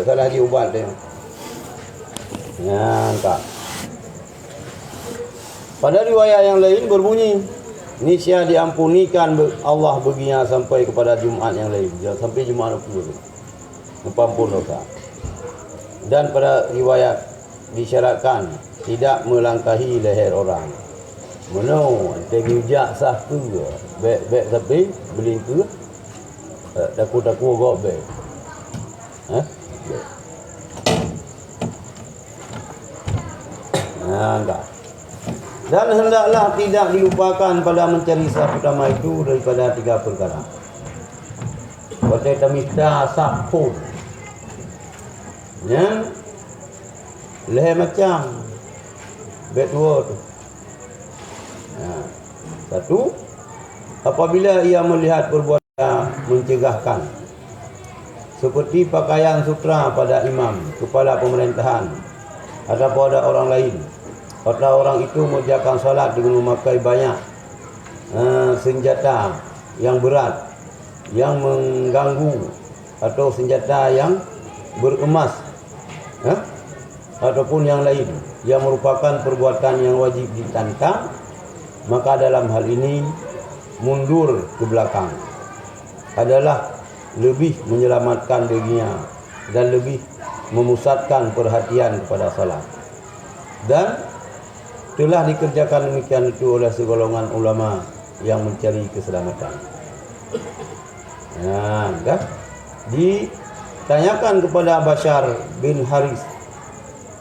Salah lagi ubat dia. Ya, tak. Pada riwayat yang lain berbunyi, niscaya diampunikan Allah baginya sampai kepada Jumaat yang lain. Sampai Jumaat 40 dosa. Dan pada riwayat disyaratkan tidak melangkahi leher orang. Mana tegi ujak sah tu baik tapi beli tu takut-takut gok baik. Enggak. Dan hendaklah tidak dilupakan pada mencari sah pertama itu daripada 3 perkara. Kata mista sahpun. Ya. Leher macam baik dua tu. Satu, apabila ia melihat perbuatan mencegahkan seperti pakaian sutra pada imam, kepala pemerintahan atau pada orang lain, atau orang itu mengerjakan salat dengan memakai banyak senjata yang berat yang mengganggu, atau senjata yang beremas ataupun yang lain yang merupakan perbuatan yang wajib ditantang, maka dalam hal ini mundur ke belakang adalah lebih menyelamatkan baginya dan lebih memusatkan perhatian kepada salat. Dan telah dikerjakan demikian itu oleh segolongan ulama yang mencari keselamatan. Dah ditanyakan kepada Bashar bin Haris,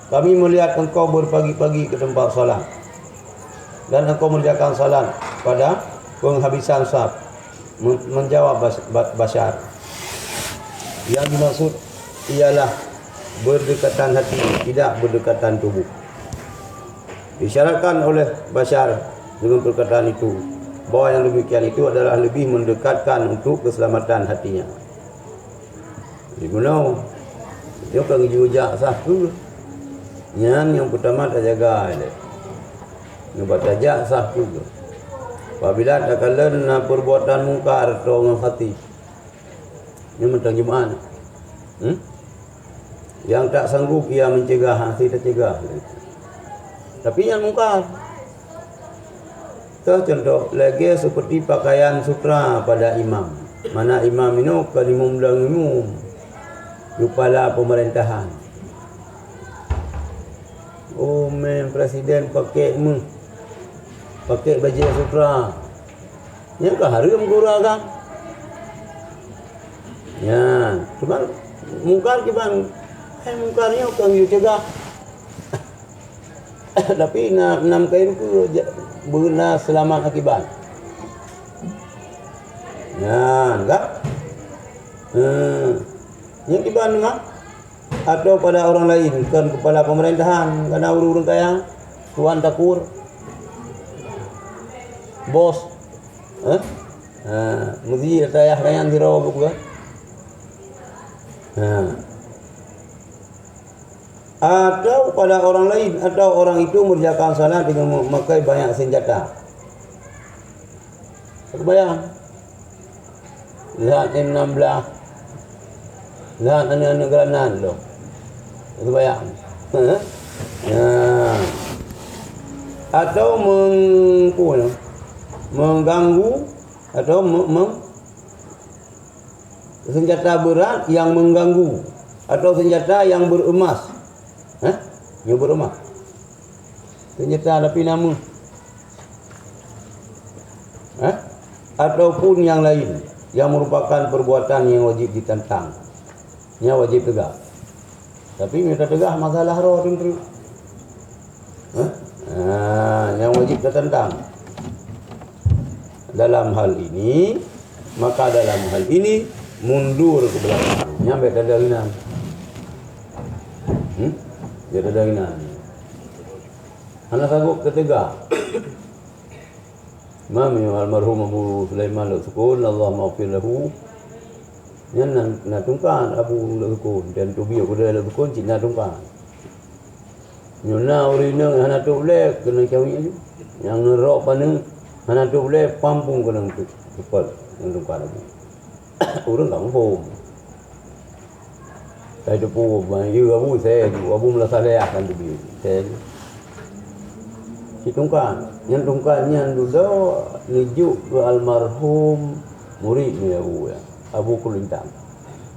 kami melihat engkau berpagi-pagi ke tempat salat dan engkau mengerjakan salat pada penghabisan saf. Menjawab Bashar, yang dimaksud ialah berdekatan hati, tidak berdekatan tubuh. Disyaratkan oleh Bashar dengan perkataan itu bahawa yang demikian itu adalah lebih mendekatkan untuk keselamatan hatinya. Di mana dia kan jujak sah tu. Yang pertama tak jaga dia. Nampak tajak sah juga. Apabila tak kalian perbuatan mungkar atau orang hati. Ini mentang Jumaat. Yang tak sanggup ia mencegah, hati tak cegah. Tapi yang mungkar. Contoh lagi seperti pakaian sutra pada imam. Mana imam ini kalimum dan imam. Kepala pemerintahan. Oh presiden pakai baju sutra. Yang ke haram guru agam. Ya, cuma mungkar kiban. Mungkarnya kan you cegah. Tapi enam kain ku benar selamat akibat. Ya, enggak? Yang kiban mah atau pada orang lain, kan kepala pemerintahan, karena urus kaya, tuan takur, bos, mesti saya kaya zero bukan? Atau pada orang lain, atau orang itu mengerjakan salat dengan memakai banyak senjata. Kebayang? Lihat M16, lihat anak-anak geranan loh. Kebayang? Atau mengganggu atau senjata berat yang mengganggu, atau senjata yang beremas. Yang beremas. Senjata tapi nama. Ataupun yang lain yang merupakan perbuatan yang wajib ditentang. Yang wajib tegak. Tapi minta tegak masalah roh tentu. Yang wajib ditentang. Dalam hal ini, maka dalam hal ini mundur ke belakang. Nyampe ada hinan. Dia ada hinan. Anak sanggup ketegak. Mami almarhum Abu Sulaiman Al-Sukun, Allah maafin lahu. Yang natungkan Abu Al-Sukun dan tubi aku dah Al-Sukun cik natungkan. Nyona urina hana tu boleh kena kawin aja. Yang nerok pana hana tu boleh pampung kena tu. cepat yang tungkar lagi. Orang tak mampu. Saya cepu, you abu saya, abu mula saya akan lebih. Saya si tungkar, yang tungkarnya dulu nijuk ke almarhum murid ni abu ya, Abu Kulintang,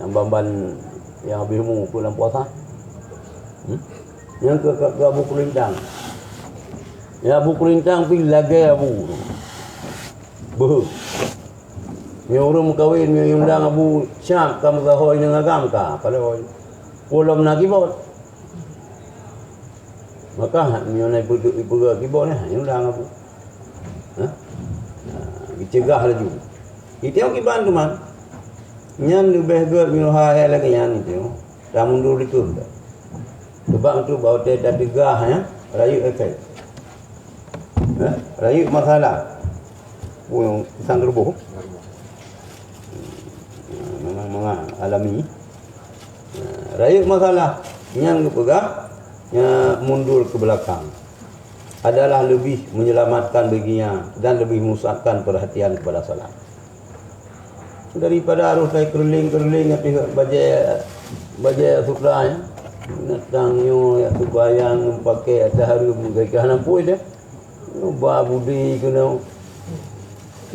yang bamban yang habis mu pulang puasa. Yang ke Abu Kulintang. Ya Abu Kulintang pi lagi abu. Beuh. Ni orang kawin ni undang Abu Syam kamu gahoy dengan agam ka kalau pulam nak kibot. Maka ni naik pergi kibot ni undang Abu. Dicegah laju. Itu yang kiban tu man. Nyan lebih ger minuha lagi nyan itu. Dah mundur itu. Sebab tu bawa teh dah tegah ya, rayu efek. Rayu masalah. Yang sanggerbuh. Memang alami. Rayu masalah yang pegang yang mundur ke belakang adalah lebih menyelamatkan baginya dan lebih memusatkan perhatian kepada salat. Daripada harus saya keriling baca sukranya, natangnya ya tubayang pakai sehari mereka nampui dia. Ba budi kena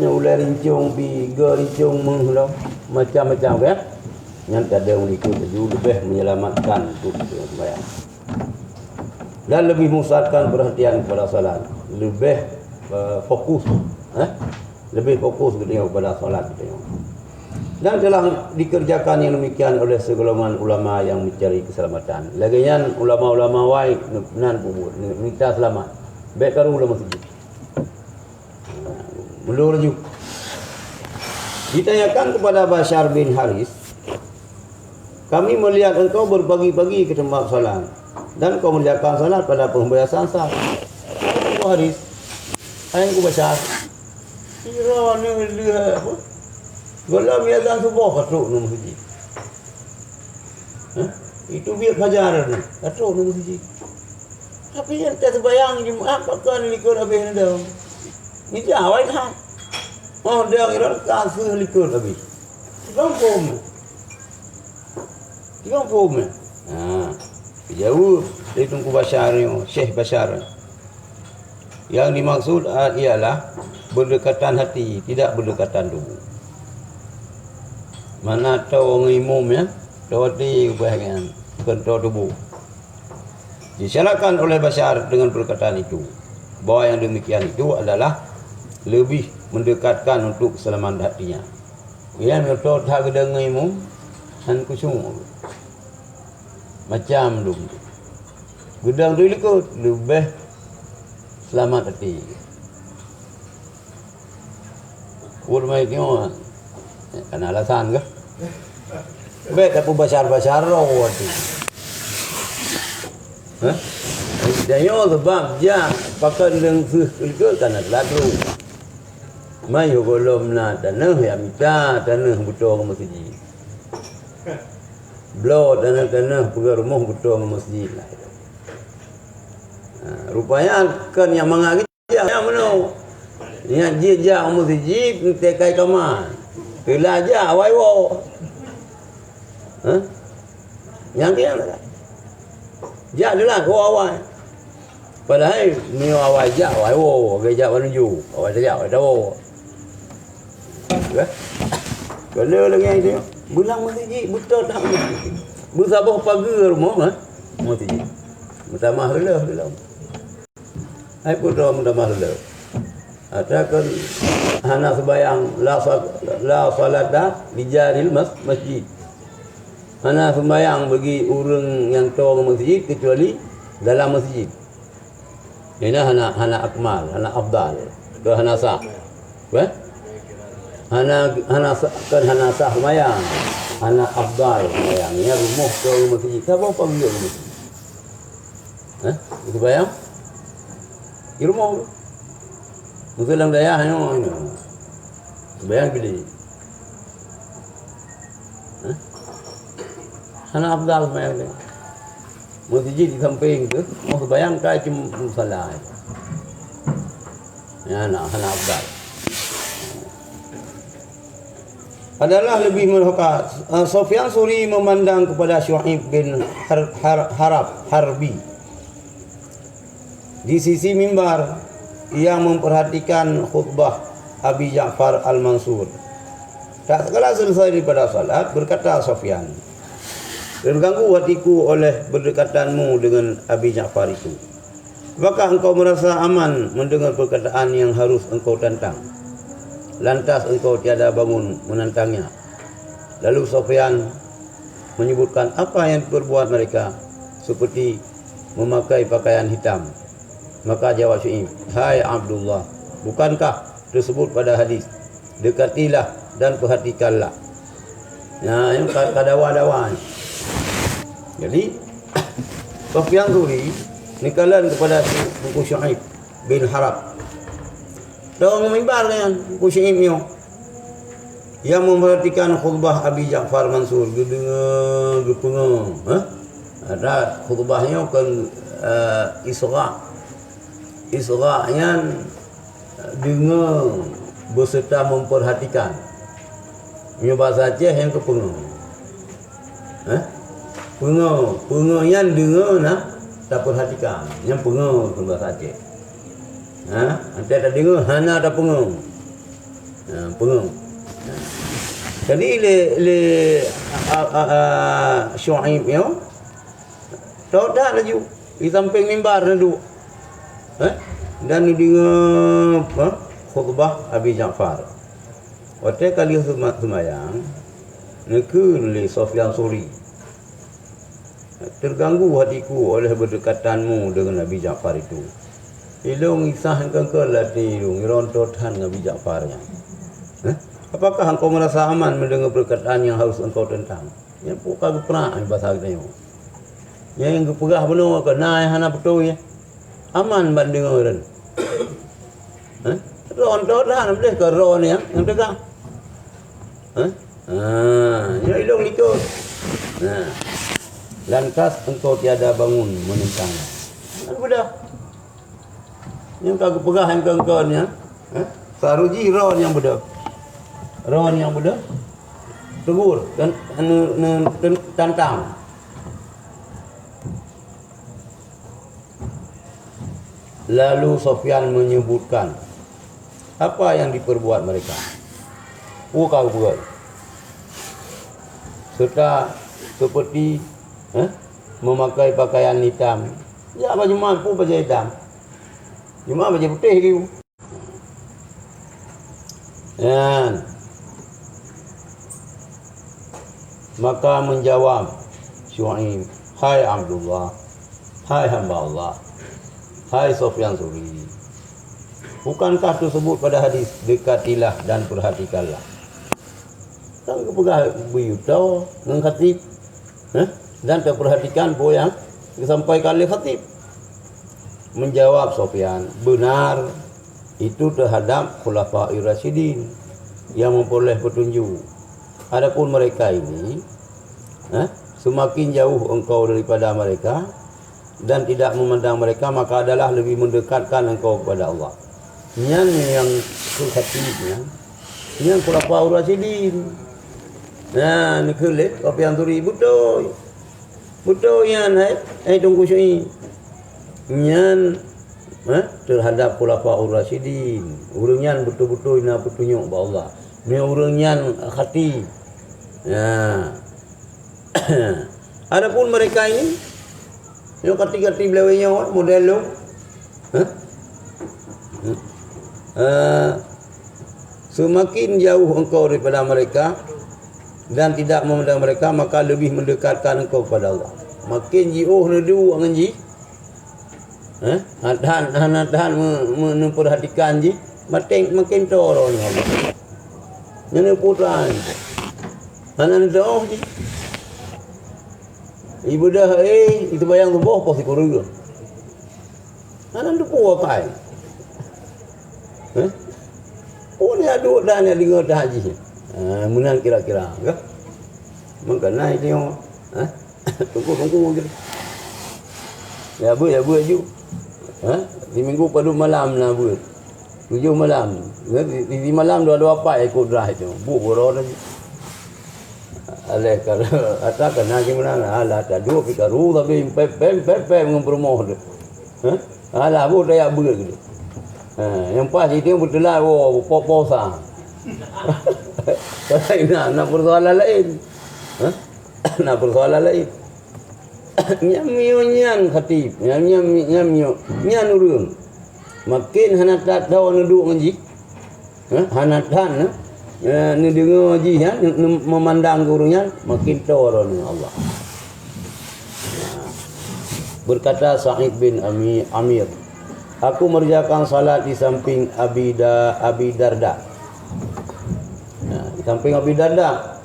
ulai rincung pi rincung menghulau macam-macam kan. Yang tak ada unikut lebih menyelamatkan untuk sembahyang. Dan lebih memusatkan perhatian kepada salat, lebih fokus, lebih fokus kepada salat kita. Dan telah dikerjakan yang demikian oleh segolongan ulama yang mencari keselamatan. Lagian ulama-ulama waik nan pun minta selamat. Baik karu ulama masjid. Belum lagi. Ditanyakan kepada Bashar bin Haris, kami melihat engkau berbagi-bagi ke tempat salat dan kau mengerjakan salat pada pembiasan sah. Abu Haris, ayangku Bashar. Kira ni lihat apa? Kalau biasa subuh katuk nama masjid. Itu biar fajar ni. Katuk nama masjid. Tapi yang tak terbayang Jumaat pakai likut habis ni dah. Ni jawab dah. Oh dia kira kasih likut habis. Tiga pom. Jauh dari Tunku Bashar ni, Syekh Bashar. Yang dimaksud ialah berdekatan hati, tidak berdekatan tubuh. Mana tahu orang imam ya, tawati bahagian kontrol tubuh. Disyaratkan oleh Bashar dengan perkataan itu bahawa yang demikian itu adalah lebih mendekatkan untuk keselamatan hatinya. Yang betul tak dengan imam dan kusung macam tu. Gedang tu ikut lebih selamat hati. Urmai tengok kan alasan ke? Baik tak pun Bashar rawat tu. Dia sebab dia pakai dengan ikut tanah lalu. Mayu golom na tanah yang minta tanah betul ke masjid. Blow tanah pergi rumah betul ke masjid lah. Rupanya kan yang mengagit yang mana? Yang jejak masjid tekai kamar. Bila aja awai wo. Yang dia lah. Jak delah ko awai. Padahal ni awai jak awai wo, gejak menuju. Awai sajak awai tahu. Ya. Kalau lagi dia bulang masjid betul tak masjid. Bersabah pagi rumah masjid. Mutamah heula. Ai putra mutamah heula. Atakan hana sembahyang la salata di jaril masjid. Hana sembahyang bagi orang yang tahu masjid kecuali dalam masjid. Ini hana akmal, hana afdal, ke hana sah. Ba? Hana sah sembahyang. Hana afdal sembahyang. Ini rumah ke masjid. Siapa panggil masjid? Itu sembahyang? Di rumah. Musulang daya hanya bayang pilih. Hana afdal bayang dia. Masjid di samping tu, mau bayang kai cuma musalah. Ya, hana afdal. adalah lebih merhokat. Sufyan Suri memandang kepada Syuaib bin Harbi di sisi mimbar yang memperhatikan khutbah Abi Ja'far Al-Mansur. Tak sekala selesai daripada salat, berkata Sufyan, terganggu hatiku oleh berdekatanmu dengan Abi Ja'far itu. Apakah engkau merasa aman mendengar perkataan yang harus engkau tantang? Lantas engkau tiada bangun menantangnya. Lalu Sufyan menyebutkan apa yang diperbuat mereka, seperti memakai pakaian hitam. Maka jawab Syuaib, hai Abdullah, bukankah tersebut pada hadis, dekatilah dan perhatikanlah. Nah, yang kadawa-dawa. Jadi Sufyan Suri nikalan kepada buku Syuaib bin Harb. Tahu mimbar kan buku Syuaib ni. Yang memperhatikan khutbah Abi Ja'far Mansur, gedengar. Ada khutbahnya kan Isra yang dengar berserta memperhatikan. Punya bahasa Aceh yang kepengar. Pengar yang dengar nak tak perhatikan. Yang pengar ke bahasa Aceh. Nanti tak dengar, hana tak pengar. Pengar. Jadi Syuaib ni tahu dah laju di samping mimbar duduk. Dan dengar khutbah Abi Ja'far. Waktu kali semayang, nekun Sufyan Suri, terganggu hatiku oleh berdekatanmu dengan Abi Ja'far itu. Ilung isah engkau latih ilung rontotan Abi Ja'farnya. Apakah engkau merasa aman mendengar perkataan yang harus engkau tentang? Yang pukul pernah bahasa kita ni. Yang kepegah benar ke naik hana betul ya. Aman banding orang. Rontotan boleh ke ron yang tegang. Ya ilung ikut. Lantas engkau tiada bangun menentangnya. Kan budak. Yang kau pegah yang kau-kaunya, saruji ron yang budak. Ron yang budak tegur dan tantang. Lalu Sufyan menyebutkan apa yang diperbuat mereka. Kau buat. Serta seperti memakai pakaian hitam. Ya baju mampu baju hitam. Cuma baju putih gitu. Maka menjawab Syuaib, hai Abdullah, hai hamba Allah, hai Sufyan Suri, bukankah tersebut pada hadis, dekatilah dan perhatikanlah? Kan kepegah buyutau dengan khatib, dan terperhatikan apa yang disampaikan oleh khatib. Menjawab Sufyan, benar itu terhadap Khulafaur Rasyidin yang memperoleh petunjuk. Adapun mereka ini, semakin jauh engkau daripada mereka dan tidak memandang mereka, maka adalah lebih mendekatkan engkau kepada Allah. Yang khatibnya, yang Khulafaur Rasyidin. Nah, ni kulit apa yang turi betul. Betul yang tunggu Syuaib. Yang terhadap Khulafaur Rasyidin. Urangnya betul-betul nak petunjuk kepada Allah. Ni urangnya khatib. Adapun mereka ini yang kati-kati belawainya model lo. Semakin jauh engkau daripada mereka dan tidak memandang mereka, maka lebih mendekatkan engkau kepada Allah. Makin jauh nedu dengan ji. Tahan memperhatikan ji, makin torong Allah. Yang putra ni. Hanan doh ji. Ibu dah itu bayang tu boh pasti korang. Hanan tu puak kai. Oh ni aduk dah ni dengar dah haji. Menang kira-kira ke? Maka naik tengok. Tunggu gitu. Ya buat ju. Di minggu pada malam lah buat. 7 malam. Di malam 2 apa ikut dah itu. Bu boron lagi. Aleh kalau atas kena gimana? Alah tak dua pikaru tapi pem ngompromoh tu. Alah bu dah ber gitu. Yang pas itu betul lah posa. Nak persoalan lain. Nak persoalan lain. Nyam khatib, nyam urang. Makin hanat tak tahu duduk ngaji. Hanat ni dengar ngaji memandang ke orangnya makin tahu orang Allah. Berkata Sa'id bin Amir, aku merjakan salat di samping Abi Darda. Di samping Abi Darda,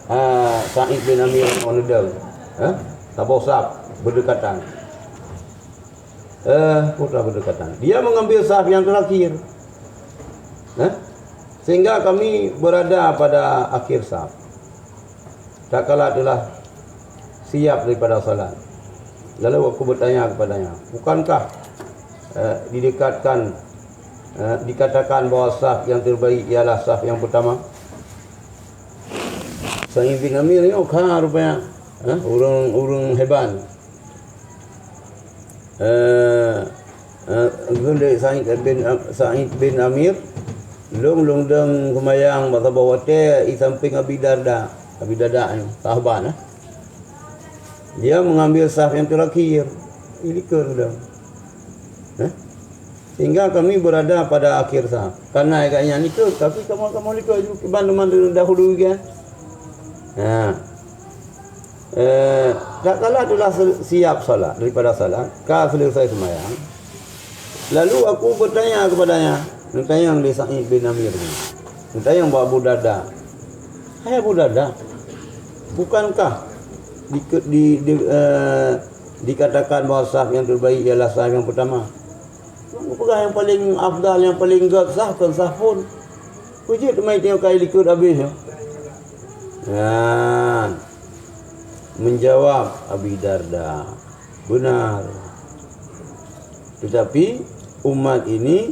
Sa'id bin Amir menedang. Tabosap berdekatan. Putra berdekatan. Dia mengambil saf yang terakhir. Sehingga kami berada pada akhir saf. Tak kala telah siap daripada salat. Lalu aku bertanya kepadanya, bukankah dikatakan bahawa saf yang terbaik ialah saf yang pertama? Sa'id bin Amir ni rupanya orang hebat. Gundai Sa'id bin Amir long deng kemayang mata bawa teh di samping Abi Darda ni sahabat dia mengambil saf yang terakhir ilikar dah. Sehingga kami berada pada akhir saf karena agaknya ni tu tapi kamu likar juga bandu dahulu kan. Tak kala telah siap salat daripada salat, kau selesai sembahyang. Lalu aku bertanya kepadanya, bertanya oleh Sa'id bin Amir ni. Bertanya kepada Abu Darda. Hai Abu Darda, bukankah dikatakan bahawa saf yang terbaik ialah saf yang pertama? Bukan yang paling afdal, yang paling gad saf kan saf pun. Kujit mai tengok kali likut habis. Menjawab Abi Darda, benar. Tetapi umat ini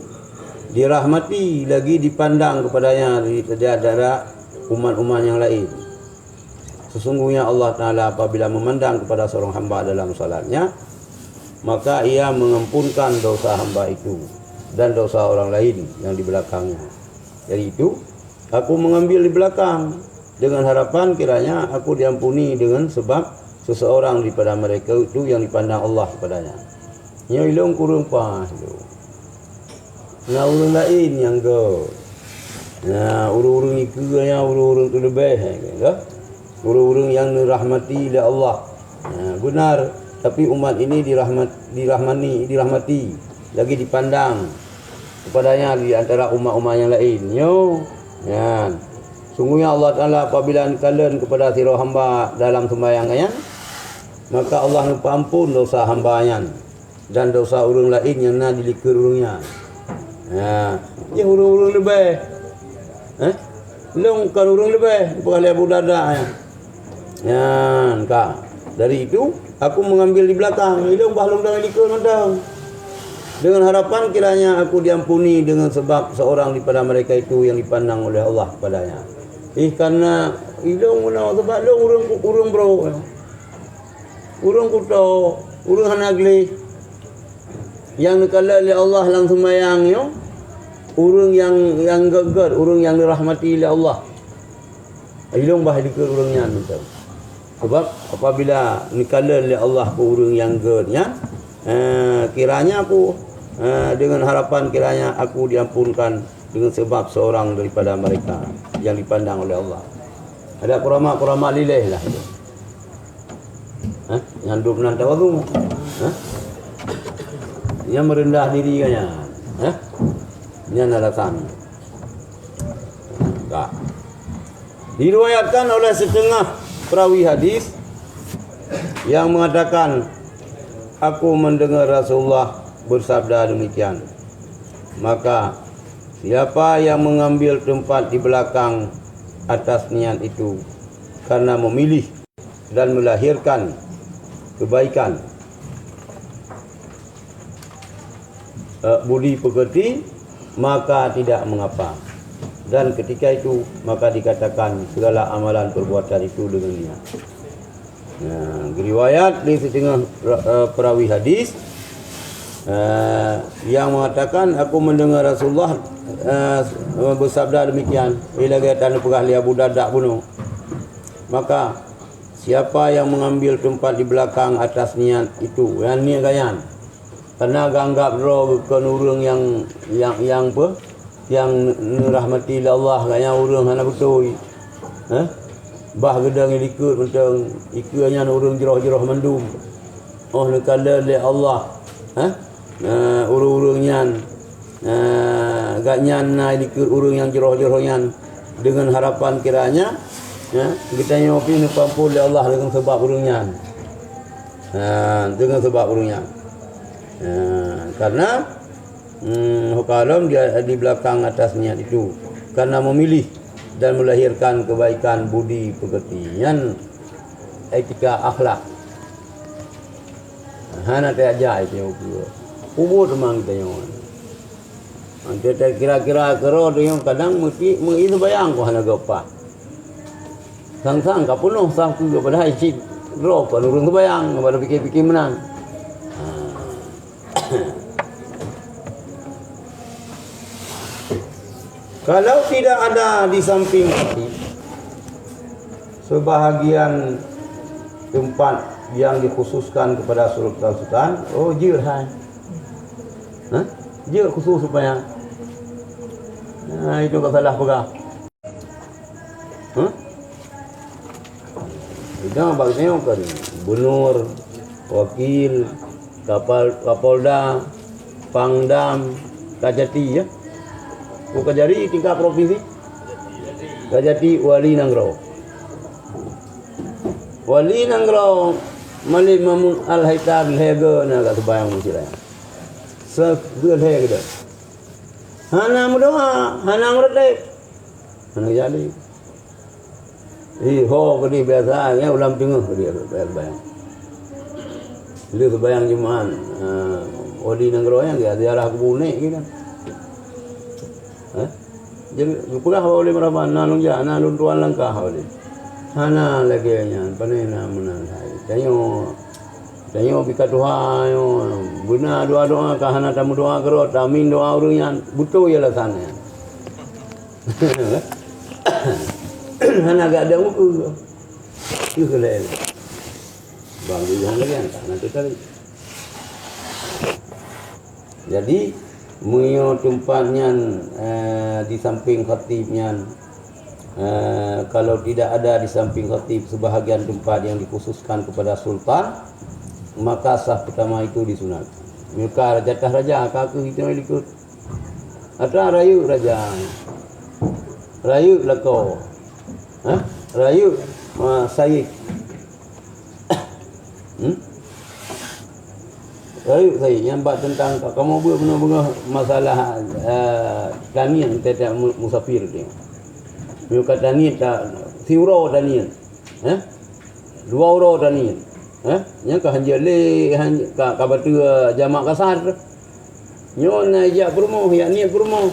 dirahmati lagi dipandang kepadanya daripada umat-umat yang lain. Sesungguhnya Allah Ta'ala apabila memandang kepada seorang hamba dalam salatnya, maka ia mengampunkan dosa hamba itu dan dosa orang lain yang di belakangnya. Jadi itu aku mengambil di belakang dengan harapan kiranya aku diampuni dengan sebab seseorang daripada mereka itu yang dipandang Allah kepadanya. Nya ilong kurung pas tu. Nah urang lain yang go. Nah urang itu yang urang tu lebih kan. Urang yang dirahmati oleh Allah. Benar, tapi umat ini dirahmati lagi dipandang kepadanya di antara umat-umat yang lain. Yo. Ya. Sungguhnya Allah Ta'ala apabila kalian kepada sirah hamba dalam sembahyangnya, maka Allah ampun dosa hambanya dan dosa orang lain yang nak dilikir orangnya. Ya orang lebih. Long kan orang lebih bukan Abu Darda ya. Kak. Dari itu aku mengambil di belakang, ilung bahlung dah likir mandang. Dengan harapan kiranya aku diampuni dengan sebab seorang daripada mereka itu yang dipandang oleh Allah kepadanya. Karena ilung mana sebab urang bro. Urang kuto, urang hanagli. Yang dikala oleh Allah langsung sembahyang yo. Urang yang gagal, urang yang dirahmati oleh Allah. Ilung bah dikir urangnya tu. Sebab apabila dikala oleh Allah ke urang yang gagalnya, kiranya aku dengan harapan kiranya aku diampunkan dengan sebab seorang daripada mereka yang dipandang oleh Allah. Ada kurama lilih lah itu. Yang duduk menang tawadhu. Yang merendah diri kanya. Ini alasan. Tak. Diriwayatkan oleh setengah perawi hadis yang mengatakan aku mendengar Rasulullah bersabda demikian. Maka siapa yang mengambil tempat di belakang atas niat itu karena memilih dan melahirkan kebaikan, budi pekerti, maka tidak mengapa. dan ketika itu maka dikatakan segala amalan perbuatan itu dengan niat. Riwayat di setengah perawi hadis yang mengatakan aku mendengar Rasulullah bersabda demikian, bila kaitan pegahli Abu Darda bunuh, maka siapa yang mengambil tempat di belakang atas niat itu, yang niat gayan, karena ganggap roh ke urang yang apa, yang rahmati Allah kaya urang hana betul, bah gedang ikut mentang ikutnya urang jeroh-jeroh mendum, oh nekala le Allah, urang-urangnya gaknya na ikut urang yang jeroh-jerohnya dengan harapan kiranya kita nyopi numpang oleh Allah dengan sebab urangnya, dengan sebab urangnya, karena hukalam dia di belakang atas niat itu, karena memilih dan melahirkan kebaikan budi pekertian etika akhlak. Hana tak aja itu kubur memang kita yang kita kira-kira kero yang kadang mesti mengitu bayang ko hana gopa sang-sang ka penuh sang tu pada isi ro ko urang bayang pada fikir-fikir menang. Kalau tidak ada di samping hati sebahagian tempat yang dikhususkan kepada sultan, oh jir hai, jir khusus supaya, itu tak salah pegah, Itu bagusnya kan gubernur, wakil, kapolda, pangdam, kajati ya. Kajari tingkat provinsi, Kajati wali Nanggro. Wali Nanggro mali mamun al-haitab lehega naga sebayang musiraya. Segel hega dah. Hana mudoa, hana merdek. Hana jadi. Ho kini biasa ya ulam tengah dia bayang. Dia sebayang jumaan. Wali Nanggro yang dia ziarah kebun ni gitu. Jadi pula hawali meraban nalung ja nalung tuan langkah hawali hana lagi nya panena menang hai tanyo bika doa yo guna doa ka hana tamu doa kero tamin doa urang butuh ya lah sana hana gak ada muku itu kelele bang jangan lagi nanti kali jadi Muyo tempatnya di samping khatibnya, kalau tidak ada di samping khatib sebahagian tempat yang dikhususkan kepada sultan, maka sah pertama itu disunat. Maka jatah raja kaku itu ikut. Atau rayu raja, rayu lako, rayu sayyid. Lalu saya nyambat tentang kamu buat benar-benar masalah tanian tidak musafir dia. Mereka tanian tak siuro tanian, dua euro tanian, yang kehanjali kabatu jamak kasar, nyon ajak perumoh, ya niat perumoh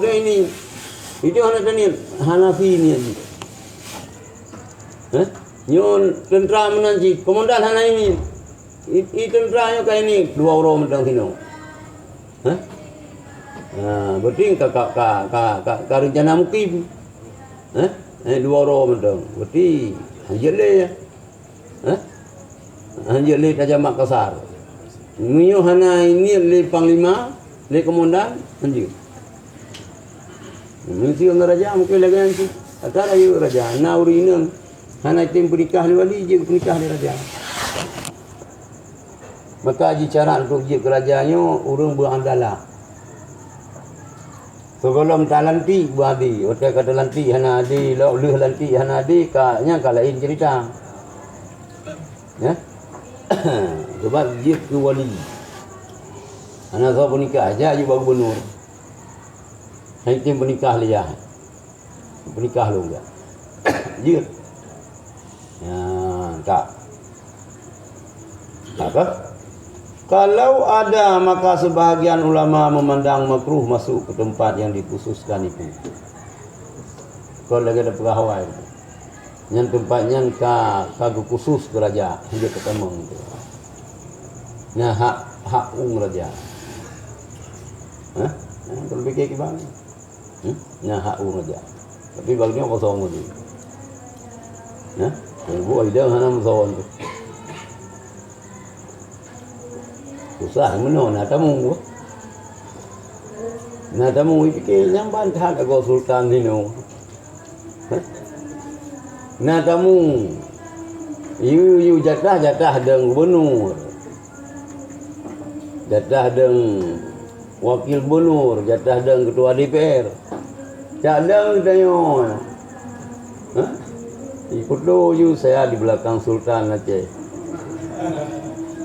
dia ini, itu hana tanian Hanafi ni, nyon tentera menanci, komandan hana ini. Itu terakhir kayak ini 2 euro mentang sini. Berarti ka rencana mukim. 2 euro mentang. Berarti hanjele ya. Hanjele tajamak kasar. Minyo hana ini le panglima, le komandan hanjil. Mesti raja mungkin lagi nanti. Atara yu raja na urinam. Hana tim pernikah ni wali je pernikah ni raja. Maka cara untuk je kerajaannya urang berandala. Sebelum talanti beradi, waktu kata lanti hana adi, leuh lanti hana adi, nya lain cerita. Ya. Sebab dia ke wali. Hana so pernikah aja je baru gubernur. Hai tim pernikah dia. Pernikah lu enggak? Dia. Ya, tak. Apa? Kalau ada, maka sebahagian ulama memandang makruh masuk ke tempat yang dikhususkan itu. Kalau lagi ada pegawai, yang tempatnya kagak khusus ke raja, dia ketemu itu. Nah, hak raja. Kalau fikir gimana? Nah, hak raja. Tapi baginya kosong itu. Nah, ibu ada hana kosong tu. Susah mana nak tamu. Nak tamu fikir yang bantah agak sultan dino. Nak tamu. You jatah deng gubernur. Jatah deng wakil gubernur, jatah deng ketua DPR. Tak deng tayo. Ikut you saya di belakang sultan Aceh.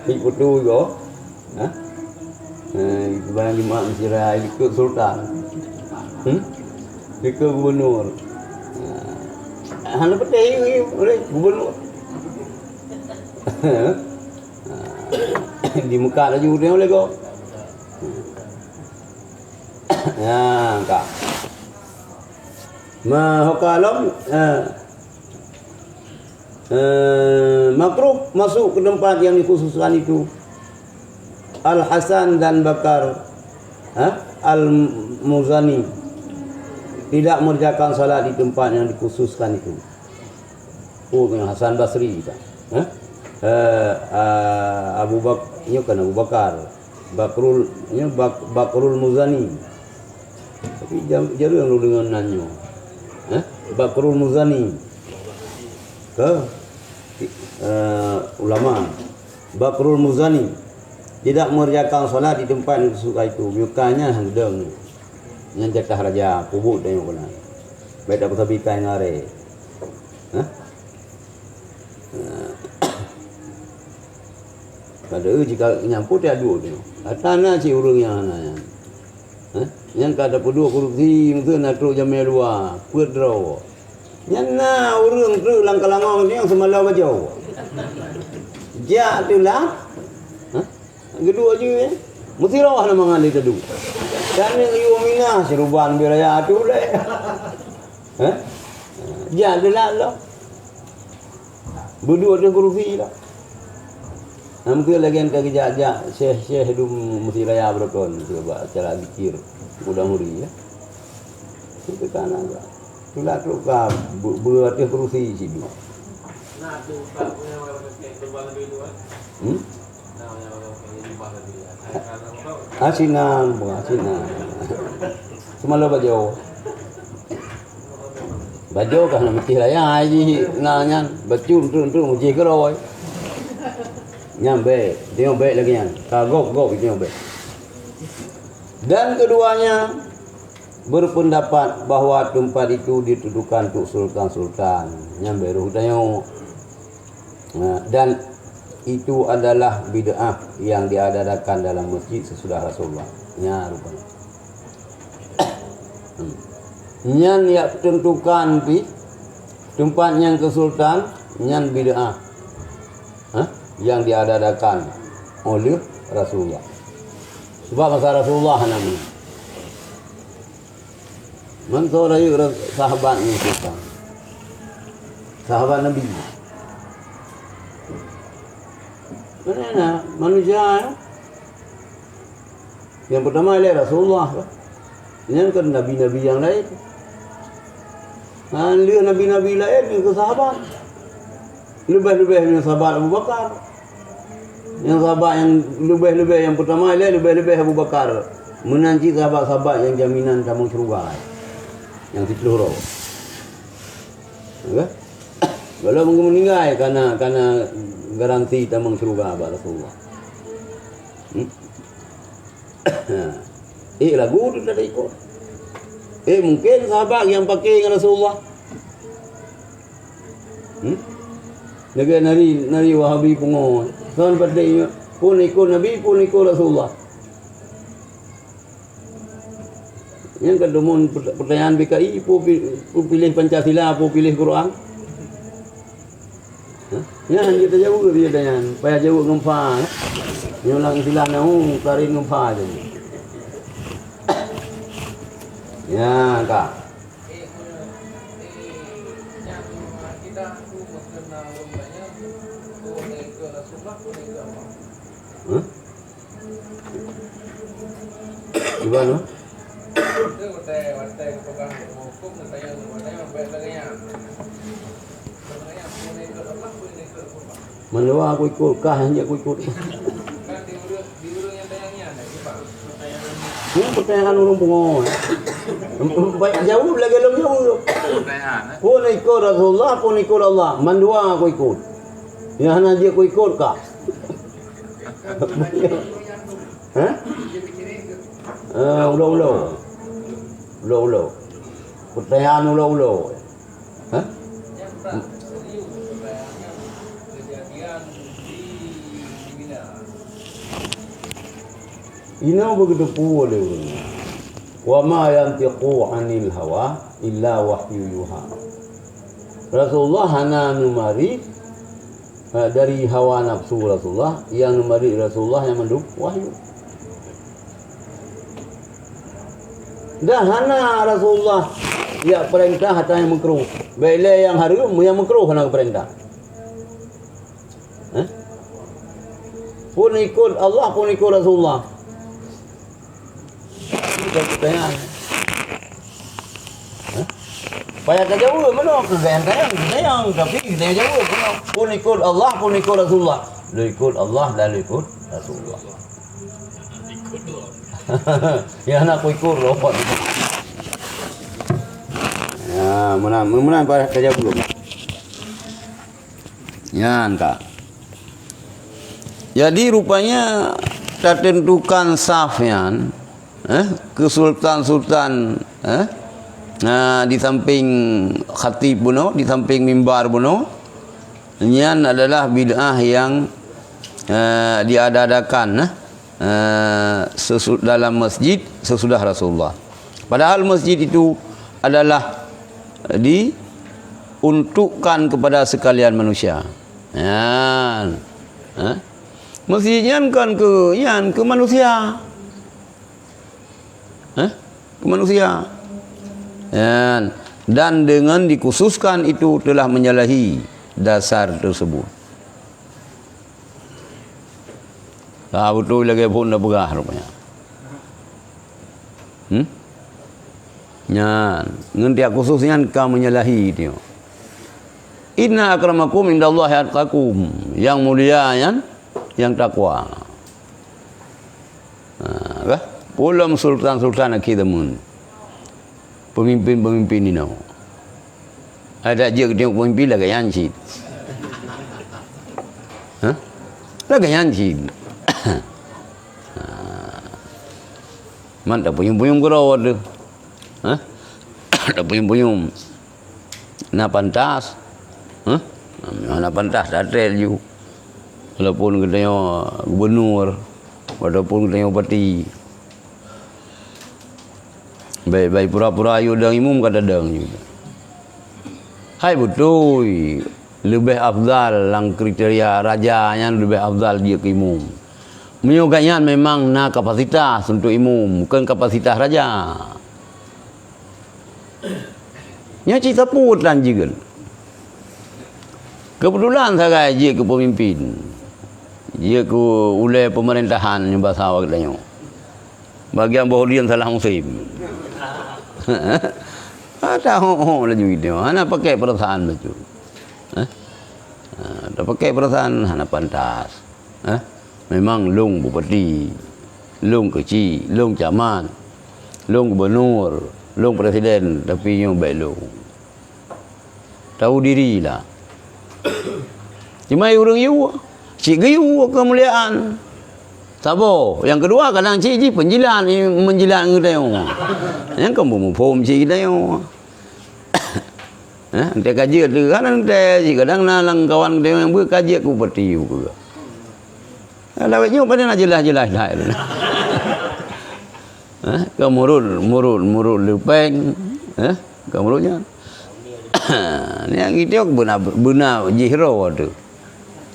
Ikut yo. Barang di mak Mesirah ikut sultan. Ikut gubernur. Hana petai oleh gubernur. Di muka laju dia oleh kau. Ya, kak. Mahukalam makruh masuk ke tempat yang dikhususkan itu. Al-Hasan dan Bakar Al-Muzani tidak mengerjakan salat di tempat yang dikhususkan itu. Hasan Basri kita. Abu Bakar Bakrul Muzani. Tapi jaru yang lu dengan nanyo. Bakrul Muzani ke ulama. Bakrul Muzani tidak mengerjakan solat di tempat yang suka itu. Mukanya hendeng. Yang jatah raja kubuk dan yang kena. Baik tak bersabikan ngare. Pada jika nyamput dia dua dia. Tanah si urang yang ananya. Yang kata pedua korupsi mungkin nak terus jamai luar. Pedro. Yang na urang tu langkah-langkah ni yang semalau bajau. Ja tu lah. Kedua je mesti rawah nama ngali tedu. Dan yang yu minah seruban biraya tu dah. Ja lah. Berdua dia korupsi lah. Mungkin lagi yang kerja Syekh hidup mesti raya berkon coba acara zikir mudah-mudahan ya. Itu kan agak. Itulah tu ka buat dia korupsi situ. Nah tu tak punya terbang lebih dua. Asinan. Semalo bajau. Bajau kan mesti raya haji nanya bacun tu muji keroi. Nyambe, tengok baik lagi yang. Kagok tengok baik. Dan keduanya berpendapat bahawa tempat itu dituduhkan untuk sultan-sultan. Nyambe ruh tengok. Dan itu adalah bid'ah yang diadakan dalam masjid sesudah Rasulullah. Ya rupanya. Nyan yang tentukan pi tempat yang ke sultan nyan bid'ah. Yang diadakan oleh Rasulullah. Sebab masa Rasulullah namanya. Mansur ayu sahabat ni kita. Sahabat Nabi. Mana manusia yang pertama ialah Rasulullah. Yang kan nabi-nabi yang lain. Dia nabi-nabi lain yang ke sahabat. Lebih-lebih dengan sahabat Abu Bakar. Yang sahabat yang lebih-lebih yang pertama ialah lebih-lebih Abu Bakar menanti sahabat-sahabat yang jaminan tamu syurga. Yang diteluruh. Okay? Kalau meninggal karena garansi tamu syurga abad Rasulullah. Lagu tu tak ikut. Mungkin sahabat yang pakai dengan Rasulullah. Negara nari Wahabi pungo. Kan pada pun ikut Nabi pun ikut Rasulullah. Yang kedemun pertanyaan BKI pun pilih Pancasila, pun pilih Quran. Ya, kita jauh dia tanya, payah jauh ngempang. Nyulang istilah nau kari ngumpa aja. Ya, Kak. Hah? Gimana? Menua aku ikut kah hanya aku ikut. Ini pertanyaan orang pengol. Baik jauh lagi belum jauh. Pun ikut Rasulullah, pun ikut Allah. Mandua aku ikut. Yang nanti aku ikut kah? Hah? Ulo. Pertanyaan ulo. Hah? Ini begitu pula. Wa ma yantiqu 'anil hawa illa wahyu yuha. Rasulullah hana numari dari hawa nafsu Rasulullah, yang numari Rasulullah yang menduk wahyu. Dah hana Rasulullah ya perintah atau yang makruh. Bila yang haram yang makruh hana perintah. Pun ikut Allah, pun ikut Rasulullah. Itu pertanyaan. Payah tak jauh mana kegayang tapi kita jauh mana pun ikut Allah, pun ikut Rasulullah. Lu ikut Allah dan lu ikut Rasulullah. Ya nak aku ikut robot. Ya, mana pada kerja belum. Ya, Kak. Jadi rupanya tertentukan safyan ke sultan-sultan di samping khatib buno, di samping mimbar buno. Ini adalah bid'ah yang diadakan dalam masjid sesudah Rasulullah. Padahal masjid itu adalah diuntukkan kepada sekalian manusia. Masjidnya kan ke manusia. Ke manusia. Dan dengan dikhususkan itu telah menyalahi dasar tersebut. Betul lagi pun dah berah rupanya. Ngerti khususnya kau menyalahi dia. Inna akramakum indallahi atqakum. Yang mulia yang takwa. Pulam sultan-sultan akidamun. Pemimpin-pemimpin ini. Ada je tengok pemimpin lah gaya yancid. Lah gaya yancid. Mantap puyung-puyung kerawat tu. Ada puyung-puyung. Na pantas. Na pantas datel ju. Walaupun katanya gubernur, walaupun katanya bupati. Baik pura-pura ayu dang imum kata dang juga. Hai betul. Lebih afdal lang kriteria raja yang lebih afdal dia ke imum. Menyoganya memang na kapasitas untuk imum, bukan kapasitas raja. Nya cerita putan juga. Kebetulan saya dia ke pemimpin. Dia ke ulai pemerintahan yang bahasa awak katanya. Bagian bahagian salah musim. Ada ho lah juga dia. Hana pakai perasaan betul. Ada pakai perasaan hana pantas. Memang long bupati, long kecil, long camat, long gubernur, long presiden, tapi yang baik long. Tahu dirilah. Cuma orang you, cik gayu kemuliaan. Sabo. Yang kedua kadang cik penjilan menjilat kita yo. Yang kamu pom cik kita yo. Ente kaji tu kan ente kadang nalang kawan kita yang berkaji aku bupati juga. Lawatnya pada nak jelas-jelas dah. Murut lepeng. Kamurutnya. Ni yang kita benar jihro tu.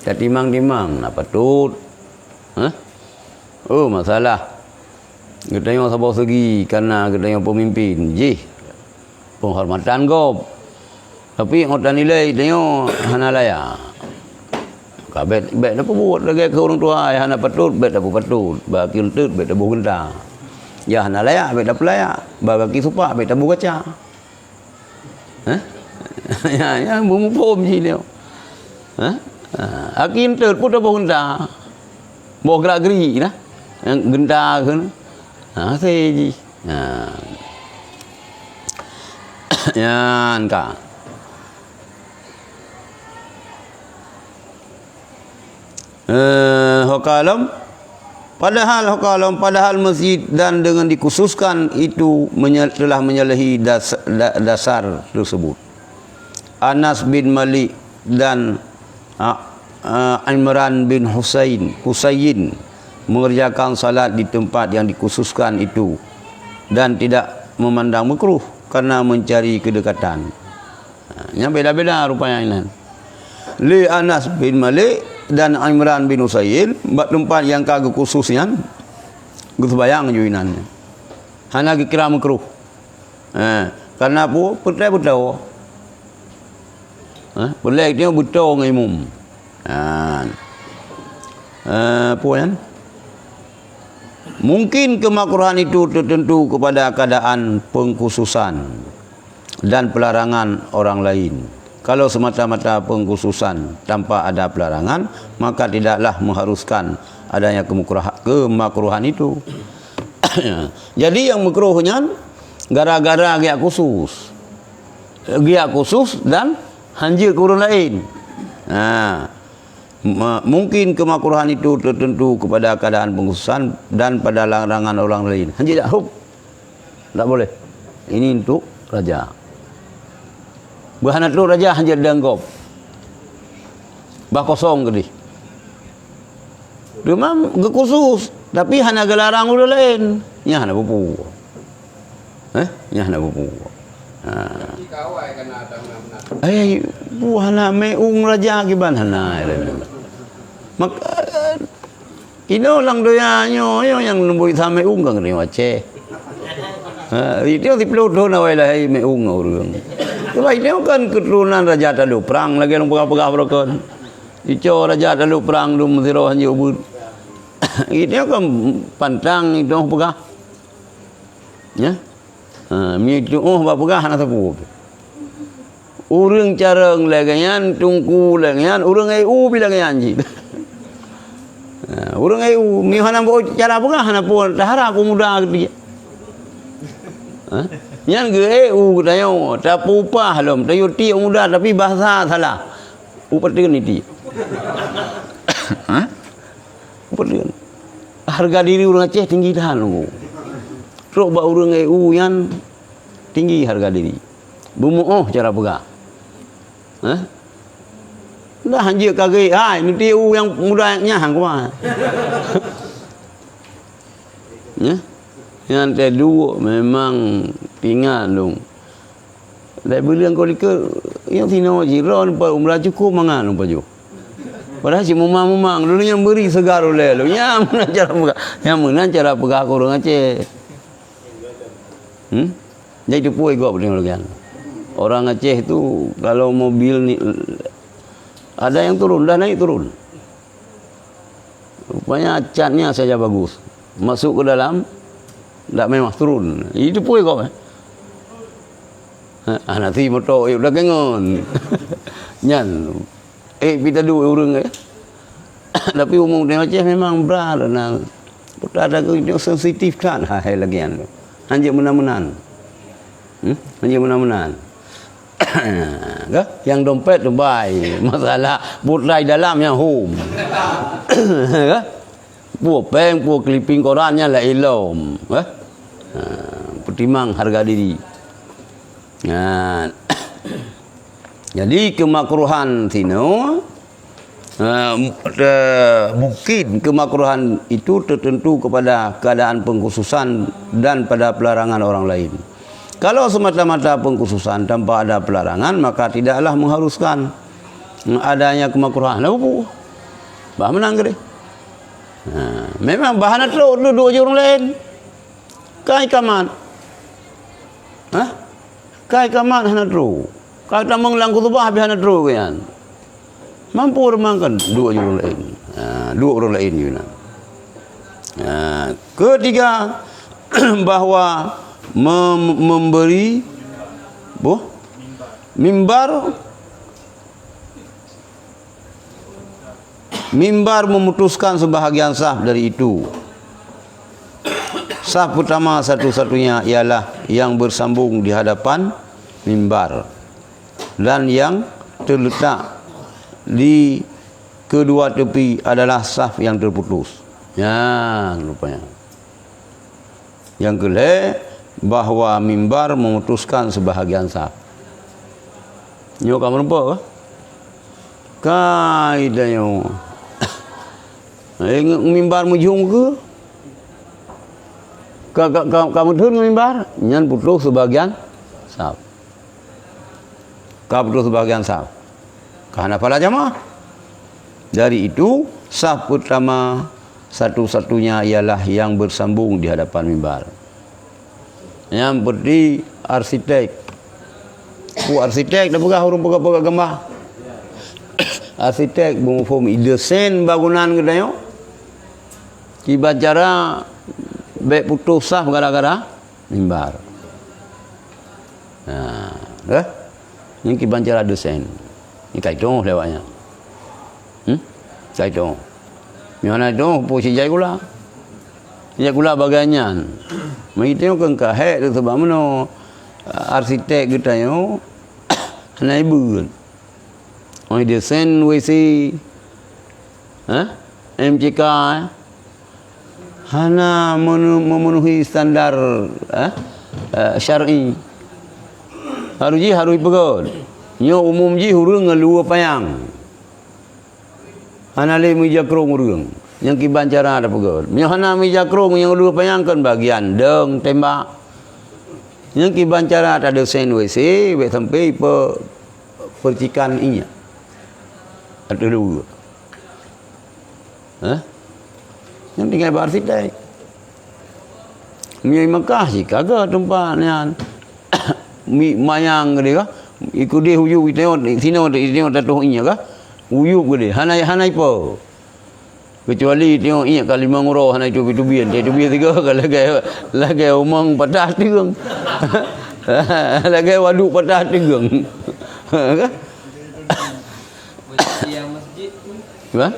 Tak timang nak patut. Oh, masalah. Kita tengok sabar segi karena kita tengok pemimpin. Penghormatan kau. Tapi ngotan nilai tengok hana layak. Kabet bet apa buat lagi ke orang tua ya hana patut bet apa patut. Bagi untut bet apa genta. Ya hana layak bet apa layak. Bagi supak bet apa kaca. Ya bumbu pom je dia. Akin untut pun apa genta. Bawa gerak-geri dah. Yang genta kan. Seji. Yan ka. Hokalam padahal masjid dan dengan dikhususkan itu telah menyalahi dasar tersebut. Anas bin Malik dan Imran bin Husain mengerjakan salat di tempat yang dikhususkan itu dan tidak memandang makruh karena mencari kedekatan. Yang beda-beda rupanya ini. Li Anas bin Malik dan Imran bin Husain buat tempat yang kagak khususnya bayang juinannya. Hana kira makruh. Karena apa? Betul-betul. Boleh dia betul dengan imam. Apa kan? Mungkin kemakruhan itu tertentu kepada keadaan pengkhususan dan pelarangan orang lain. Kalau semata-mata pengkhususan tanpa ada pelarangan, maka tidaklah mengharuskan adanya kemakruhan itu. Jadi yang makruhnya gara-gara giat khusus. Giat khusus dan hanjir ke orang lain. Mungkin kemakruhan itu tertentu kepada keadaan pengkhususan dan pada larangan orang lain. Hanjir tak hub. Tak boleh. Ini untuk raja. Berhana tu raja hanjir dianggap. Bah kosong ke dia. Dia memang khusus. Tapi hana gelarang orang lain. Nya hana bupu. Nya hana bupu. Buhana meung raja kiban hana. Maka ino lang doyanyo yang nubuy sa meung kang rin wache. Itu di pelodo na wala ay meung urang. Kalau itu kan keturunan Raja Talu perang lagi orang pegah-pegah berkon. Itu Raja Talu perang dum zero hanya ubud. Itu kan pantang itu pegah. Ya. Mi itu pegah hana sapu. Urang carang laganyan tungku laganyan urang ai bilang anji. Urang ai mi hana bo cara pegah hana pun tahara pemuda dia. Yang ge dayo tapu upah lom tayo ti muda tapi bahasa salah. Upatin itu. Upatin. Harga diri orang Aceh tinggi dah lu. Teruk ba urang EU yang tinggi harga diri. Bumuoh cara pegah. Dah hanjir kage ai ni EU yang mudanya hang kuah. Ya. Yang kedua memang tinggal dong. Dah bilang kau likar yang sino jiran pa umrah cukup mangan paju. Padahal si mumang dulu yang beri segar oleh lu. Yang mana cara pegah orang Aceh. Jadi puai gua betul kan. Orang Aceh tu kalau mobil ni ada yang turun dah naik turun. Rupanya catnya saja bagus. Masuk ke dalam tak memang turun. Itu pun kau. Nanti motor udah kengon. Nyan. Kita dua orang Tapi umum di Aceh memang berat dan ada yang sensitif kan hai lagi an. Anjir menan-menan. Anjir menan-menan. Yang dompet tu baik. Masalah butrai dalam yang home. Buat peng, buat clipping korannya lah ilom. Pertimang harga diri. Jadi kemakruhan sino mungkin kemakruhan itu tertentu kepada keadaan pengkhususan dan pada pelarangan orang lain. Kalau semata-mata pengkhususan tanpa ada pelarangan, maka tidaklah mengharuskan adanya kemakruhan. Bah menang gede. Memang bahan teruk duduk je orang lain. Kai kamat. Kai kamat hana teruk. Kai tamang lang kutubah habis hana teruk kan. Mampu orang kan duduk je orang lain. Duduk orang lain je. Ketiga, bahawa memberi mimbar memutuskan sebahagian saf dari itu. Saf pertama satu-satunya ialah yang bersambung di hadapan mimbar dan yang terletak di kedua tepi adalah saf yang terputus. Ya, rupanya. Yang kedua, bahawa mimbar memutuskan sebahagian saf. Nyo kamu nampak ke? Kaidahnya. Mimbar mujung ke? Kamu turun mimbar, nyan putus sebahagian saf. Kau putus sebahagian saf. Karena pada jamaah. Dari itu, saf pertama satu-satunya ialah yang bersambung di hadapan mimbar. Yang seperti arsitek. Arsitek dah pegah orang pegah gambar. Arsitek mengform desain bangunan kedai. Kibat cara baik putus saf gara-gara mimbar. Ini kibat cara desain. Ini kaitong lewatnya. Kaitong. Mana itu posisi jai gula. Jai gula bagiannya. Mereka kan kahek tu sebab mana arsitek kita yo naibun. Oh desain WC. MCK hana memenuhi standar syar'i. Harus pegot. Nyo umum ji hurung ngelua payang. Hana le meja krong urang yang kiban cara ada pegot. Nya hana meja krong yang dua payangkan bagian deng tembak. Yang kiban cara ada desain WC sampai percikan inya. Ada dua. Yang tinggal arsitek. Nya Mekah sih kagak tempatnya. Mayang dia ikut dia huyu tengok sini tatuh inya kah? Uyup ke dia, hanai apa? Kecuali tengok ingat kali mangoro hanai tubi-tubian, tubi tiga lagi omong patah tigang. Lagi waduk patah tigang. Yang masjid tu. Apa?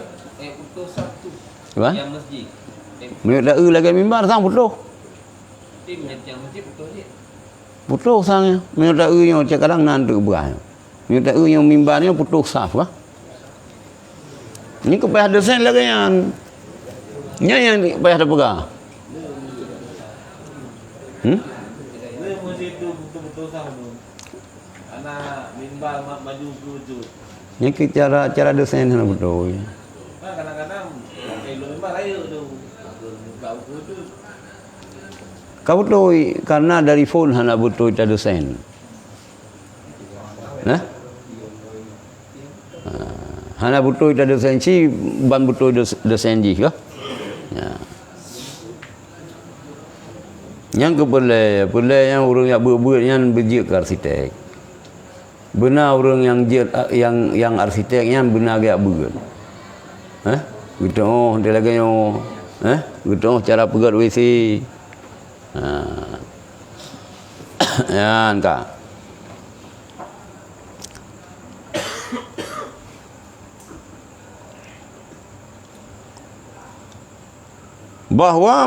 Putus satu. Apa? Yang masjid. Minyak dah lagi mimbar sang putus. Tim yang masjid putus dia. Putus sangnya. Minyak dah yang kadang nanti berah. Minyak dah yang mimbarnya putus saf kah? Ini kepayah desain lagi yang kepayah ada pegang. Masjid tu betul-betul sama tu. Anak mimbar maju ke. Ini cara desain yang betul. Kadang-kadang pakai mimbar ayo tu. Kau tu. Kau betul karena dari phone hana betul cara desain. Hana betul dah desain si ban betul desain ji ke? Ya. Yang kepelai yang orang yang berbuat yang berjik ke arsitek. Benar orang yang arsitek yang benar gak buat. Gitu dia lagi gitu cara pegat WC. Ya angka. Bahwa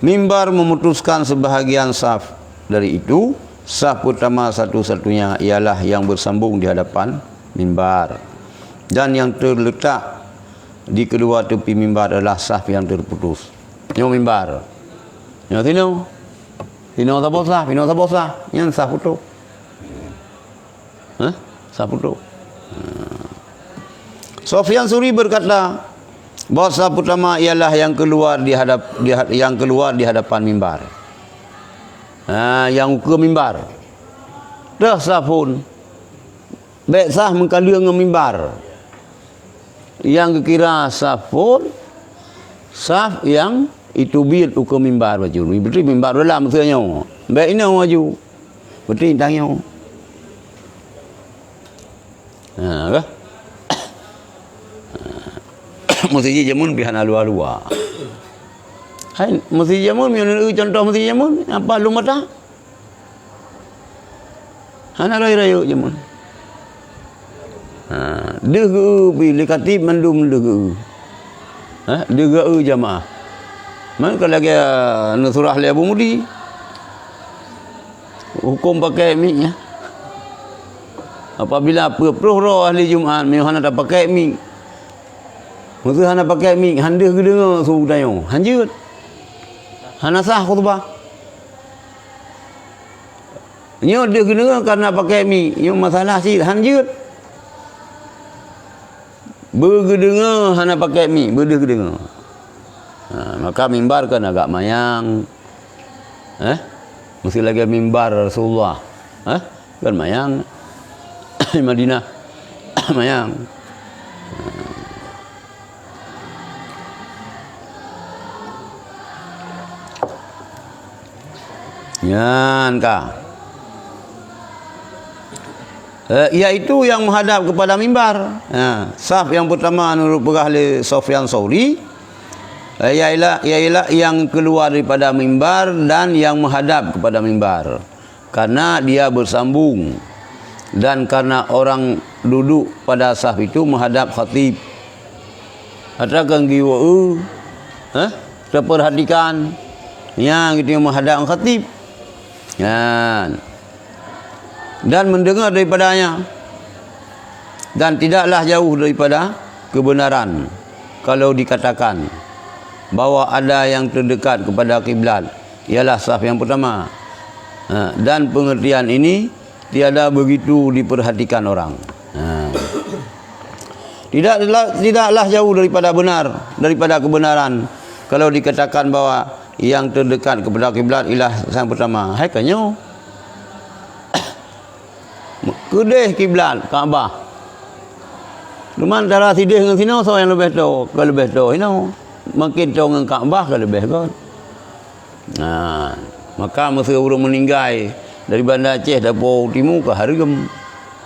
mimbar memutuskan sebahagian saf dari itu, saf pertama satu-satunya ialah yang bersambung di hadapan mimbar dan yang terletak di kedua tepi mimbar adalah saf yang terputus. Yang mimbar. Yang tino saf, yang saf putus. Saf putus. Sufyan Suri berkata, bahawa saf pertama ialah yang keluar di hadapan mimbar. Yang ke mimbar. Dah saf pun. Baik saf mengkala dengan mimbar. yang kira saf pun saf yang itu bil ukur mimbar baju. Betul mimbar dalam maksudnya. Baik ini maju. Betul tanya. Ke? Masjid Jamun bihan alwa-alwa. Hai Masjid Jamun contoh Masjid Jamun apa lu mata? Hana raya Jamun. Degu bila katib mandum degu. Degu jamaah. Maka lagi surah li Abu Mudi. Hukum pakai mik ya. Apabila perpruh ahli Jumaat hana tak pakai mik. Mesti hana pakai mik, handa ke dengar suruh tanya. Hanjut. Hana sah khutbah. Nyo dia ke dengar karena pakai mik. Nyo masalah sih hanjut. Bergedengar hana pakai mi, bergedengar. Maka mimbar kan agak mayang. Mesti lagi mimbar Rasulullah. Kan mayang. Madinah mayang. Yan kah? Iaitu yang menghadap kepada mimbar. Saf yang pertama menurut ahli Sufyan Tsauri ialah yang keluar daripada mimbar dan yang menghadap kepada mimbar, karena dia bersambung dan karena orang duduk pada saf itu menghadap khatib. Katakan giwa terperhatikan yang itu menghadap khatib. Dan mendengar daripadanya, dan tidaklah jauh daripada kebenaran kalau dikatakan bahawa ada yang terdekat kepada kiblat, ialah saf yang pertama. Dan pengertian ini tiada begitu diperhatikan orang. Tidaklah jauh daripada kebenaran kalau dikatakan bahawa yang terdekat kepada kiblat ialah saf yang pertama. Hai kanyo kedeh kiblat Kaabah. Cuma antara sidih dengan sini so yang lebih tahu, kalau lebih tahu ini makin tahu dengan Kaabah kalau lebih kan. Maka masa orang meninggal dari Banda Aceh dapur timur ke Hargem,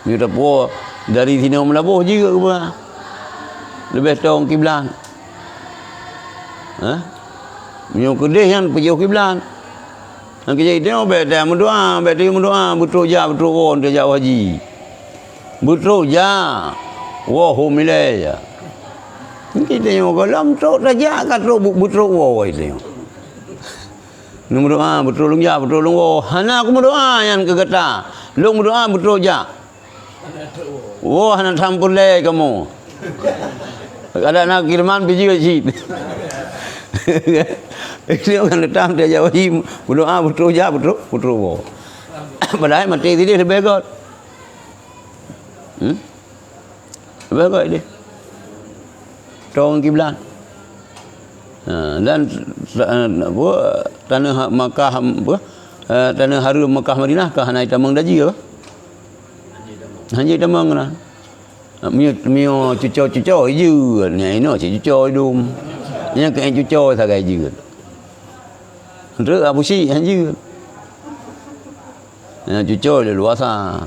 ni dapur dari sini Melabuh juga ke bawah. Lebih tahu kiblat. Minyak kedeh yang pergi kiblat. Yang kerja itu betul mendoa, betul ja, betul on kerja haji. Betul ja. Wah humilai ya. Kita yang kalau betul saja kat betul wah itu. Nombor doa betul lung ja, betul lung wah. Hana aku berdoa yang kegeta. Lung berdoa betul ja. Wah hana campur le kamu. Ada nak kiriman biji kecil. Dia kan datang dia jawab berdoa betul ja betul wah. Padahal mati dia lebih kot. Lebih kot dia. Tong kiblat. Dan tanah Makkah tanah harum Makkah Madinah kah hanai tamang daji ke? Hanji tamang lah. Mio cucau je. Ni cucau hidung. Yang kain cucau sagai je. Rek Abu Syih hanji. Cucau dia luasa.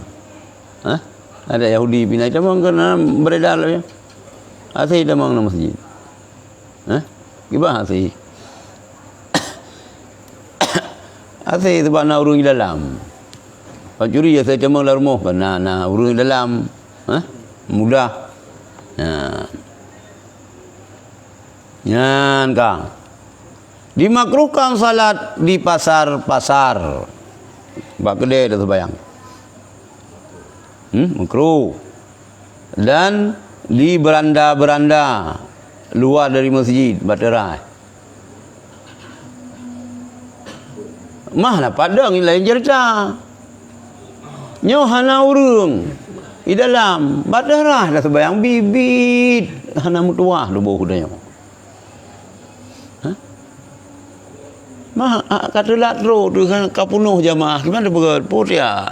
Ada Yahudi pindah tamang kena beredar lah ya. Asih tamang nama masjid. Gimana asih? Asih sebab nak urung dalam. Pancuri ya saya tamang lah rumah. Nak urung dalam. Mudah. Nyan kang. Dimakruhkan salat di pasar-pasar. Bak kedai dah terbayang. Makruh. Dan di beranda-beranda luar dari masjid baterai. Mahlah padang lain cerita. Nyo hana urung di dalam baterai dah terbayang bibit hana mutuah lu bau kudanya. Kata latro tu kan kapunuh jamaah gimana berput ya.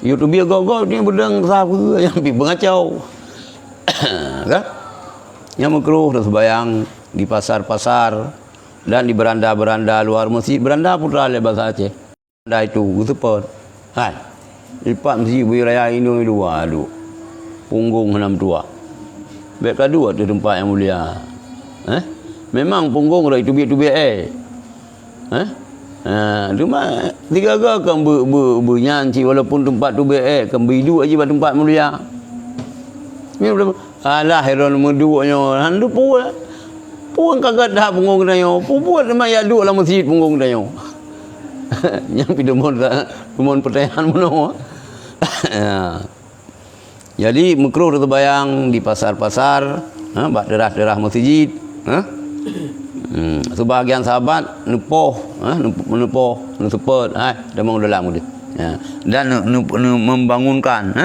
YouTube dia gogol ni bedang sah yang pi bengacau. Kan? Yang makruh sembahyang di pasar-pasar dan di beranda-beranda luar masjid. Beranda putra le bahasa Aceh. Beranda itu tepat. Hai. Lipat masjid Raya Indung itu aduh. Punggung henam tua. Baik kedua tu tempat yang mulia. Memang punggung dah itu biak-biak cuma tiga kan bernyanyi walaupun tempat tu biak kan bidu aja pada tempat mulia. Alah heran menduknya handu puan kagak dah punggung dayo puan maya duk lah masjid punggung dayo yang pidumon pertanyaan mono. Jadi makruh terbayang di pasar-pasar bak derah-derah masjid sebahagian sahabat nepoh dah mau dalam dia dan membangunkan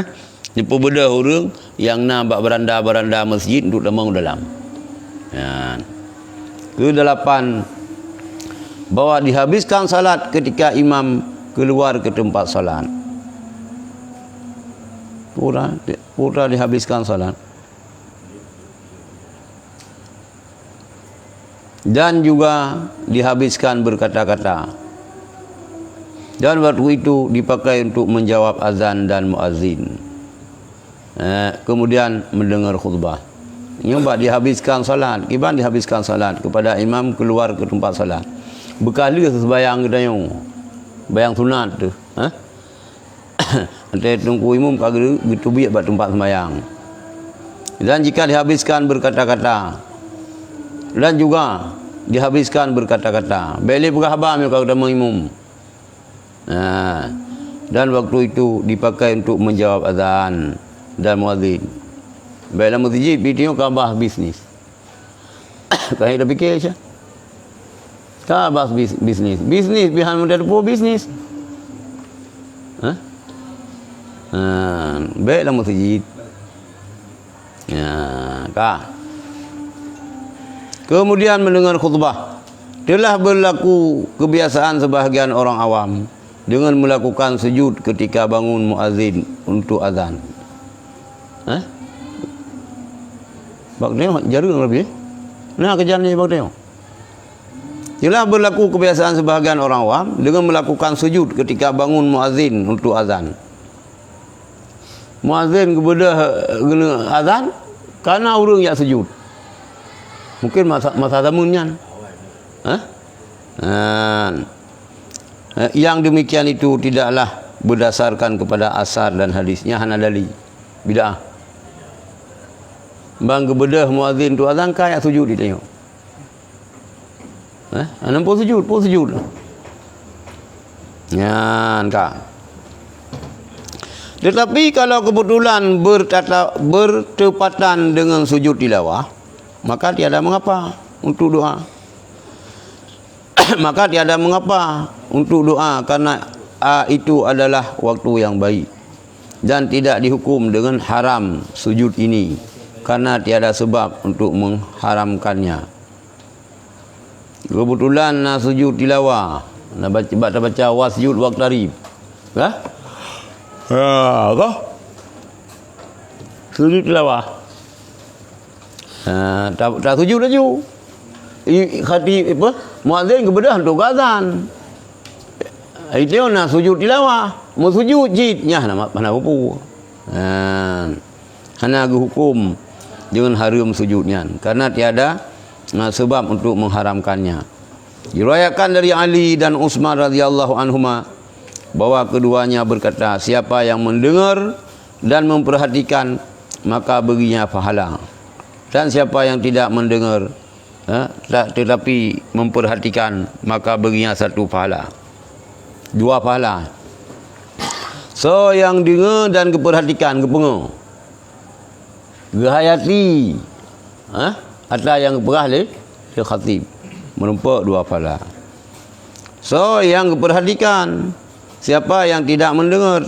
Jepun beda orang yang nak bak beranda-beranda masjid untuk demang dalam. Kedelapan, bahwa dihabiskan salat ketika imam keluar ke tempat salat. Pura dihabiskan salat. Dan juga dihabiskan berkata-kata. Dan waktu itu dipakai untuk menjawab azan dan muazzin. Kemudian mendengar khutbah. Nyoba dihabiskan salat, kiban dihabiskan salat kepada imam keluar ke tempat salat. Bekali sembahyang gedayong. Bayang sunat tu, Nanti tunggu imam kagak gitu biak buat tempat sembahyang. Dan jika dihabiskan berkata-kata dan juga dihabiskan berkata-kata. Beli berkhabar mereka kata imam. Dan waktu itu dipakai untuk menjawab azan dan muadzin. Baiklah masjid video khabar bisnis. Kau dah fikir je. Khabar bisnis. Bisnis bihan mudah tu bisnis. Baiklah masjid. Kemudian mendengar khutbah. Telah berlaku kebiasaan sebahagian orang awam dengan melakukan sujud ketika bangun muazzin untuk azan. Bak tengok jarang lebih. Nah kerjanya bak tengok. Telah berlaku kebiasaan sebahagian orang awam dengan melakukan sujud ketika bangun muazzin untuk azan. Muazzin kepada azan karena orang yang sujud. Mungkin masa zamannya. Yang demikian itu tidaklah berdasarkan kepada asar dan hadisnya hana dalil. Bid'ah. Bang kebedah muazzin tu azan kaya sujud dia tengok. Nampak sujud, pun sujud. Nyan kak. Tetapi kalau kebetulan bertepatan dengan sujud tilawah, maka tiada mengapa untuk doa. Maka tiada mengapa untuk doa karena itu adalah waktu yang baik dan tidak dihukum dengan haram sujud ini karena tiada sebab untuk mengharamkannya. Kebetulan nak sujud tilawah, nak baca wasjud waqtarib. Sujud tilawah. Tak sujud laju. Khatib apa? Muazzin kebedah untuk azan. Itu nak sujud tilawah, mau sujud jid nyah mana hukum. Hana hukum dengan haram sujudnya karena tiada sebab untuk mengharamkannya. Diriwayatkan dari Ali dan Utsman radhiyallahu anhuma bahwa keduanya berkata, siapa yang mendengar dan memperhatikan maka baginya pahala, dan siapa yang tidak mendengar tetapi memperhatikan maka baginya satu pahala, dua pahala. So yang dengar dan keperhatikan kepengar gehayati atau yang berah le khatib menempat dua pahala. So yang keperhatikan siapa yang tidak mendengar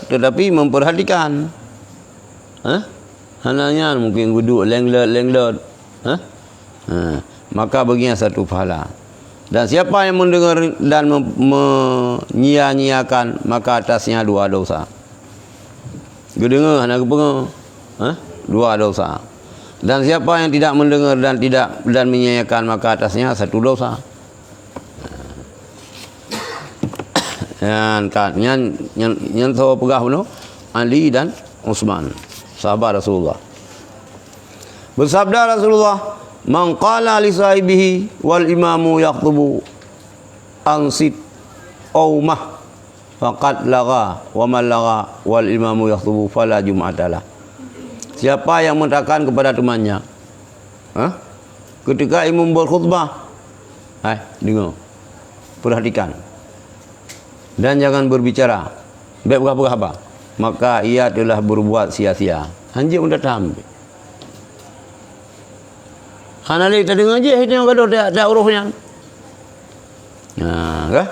tetapi memperhatikan hananya mungkin duduk lenglot maka baginya satu pahala. Dan siapa yang mendengar dan menyia-nyiakan maka atasnya dua dosa. Gedengar hana kepengar dua dosa. Dan siapa yang tidak mendengar dan menyanyikan, maka atasnya satu dosa. Yang tahu pegah benar Ali dan Utsman, sahabat Rasulullah. Bersabda Rasulullah, "Man qala li sahibihi wal imamu yaktubu ansit aumah faqad laga wa man laga wal imamu yaktubu fala jum'atalah." Siapa yang mengatakan kepada temannya, ketika imam berkhutbah, dengar, perhatikan, dan jangan berbicara, baik apa, maka ia telah berbuat sia-sia. Anjir udah tahu. Karena kita dengar je, kita yang gaduh tak urusnya. Kah?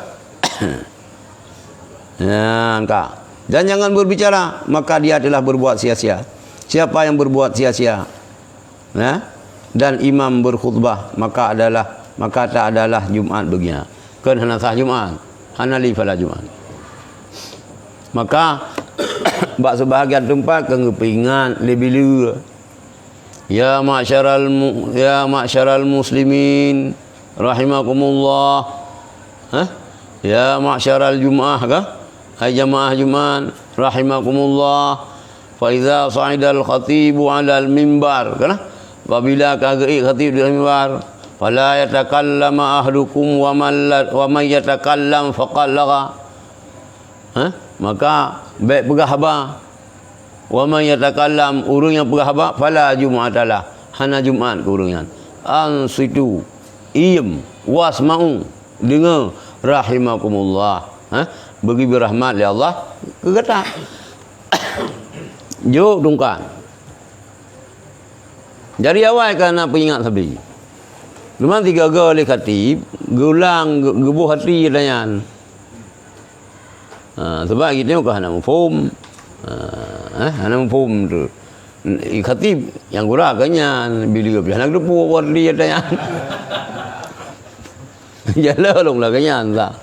Dan jangan berbicara, maka dia telah berbuat sia-sia. Siapa yang berbuat sia-sia, dan imam berkhutbah, maka tak adalah Jumat baginya. Kan hana sah Jumat, hana li fala Jumat. Maka bak sebahagian tempat kengepingan lebih lura. Ya ma'syaral muslimin rahimakumullah. Ya ma'syaral Jum'ah kah? Hai jamaah Jumat rahimakumullah. Fa iza sa'idal khatibu 'alal mimbar, kan? Apabila kagei khatib di mimbar, fala yatakallama ahlukum wa man yatakallam faqad laga. Maka baik pegah haba. Wa man yatakallam, urung yang pegah haba, fala jum'atalah, hana Jumat ke urungan. Ansitu, iyem, wasma'u, dengar, rahimakumullah. Bagi berahmat ya Allah, kegata. Jok tungkan. Dari awal kerana peringat sabi. Memang 3 kali khatib, gulang gebuh hati danyan. Sebab kita bukan nak mafhum. Nak mafhum tu. Khatib yang gurah kanyan bila bila nak depu buat dia danyan. Jalalonglah kanyan tak.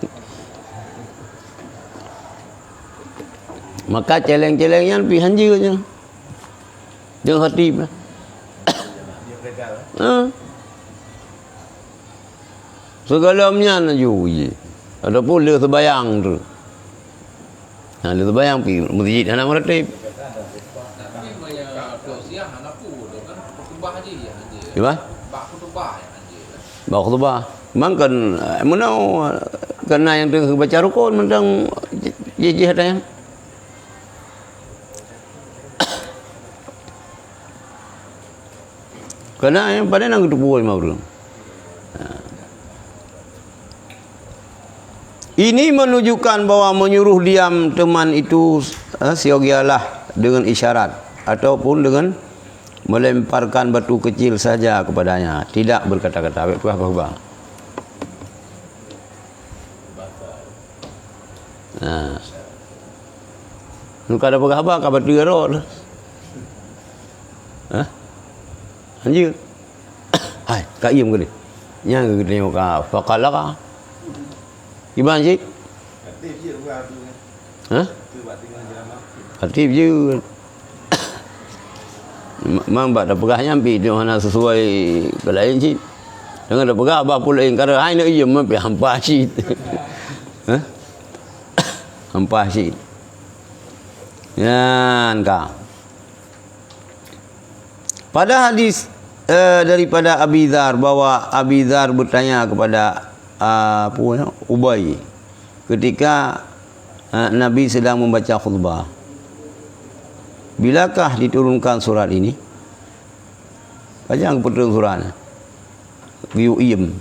Maka celeng-celengnya pilihan je. Jangan khatib lah. Segalanya naju je. Adapun dia terbayang tu. Dia terbayang pergi masjid anak meratib. Tapi banyak siang anak pun kan khutbah aja ya. Gimana? Bak khutbah ya aja. Bak khutbah. Memang kan mana kena yang tengah baca rukun mentang jejih ada yang kena yang pada nak ketupuan maurung. Ini menunjukkan bahawa menyuruh diam teman itu siogialah dengan isyarat ataupun dengan melemparkan batu kecil saja kepadanya, tidak berkata-kata. Apa? Nu kada apa ka batu ro. Anjir. Hai, ka iem ke ni? Nya ke tengok ka faqala ka. Gimana sih? Aktif je buat tu Tu kan. Buat tinggal jalan. Aktif je. Memang dak pegahnya ambil dia mana sesuai ke lain sih. Dengan dak pegah apa pula yang kada hai nak iem ambil hampa sih. Hampa sih. Yan ka. Pada hadis daripada Abi Dzar, bahwa Abi Dzar bertanya kepada Ubay ketika Nabi sedang membaca khutbah, bilakah diturunkan surat ini? Baca kebetulan suratnya. View iem,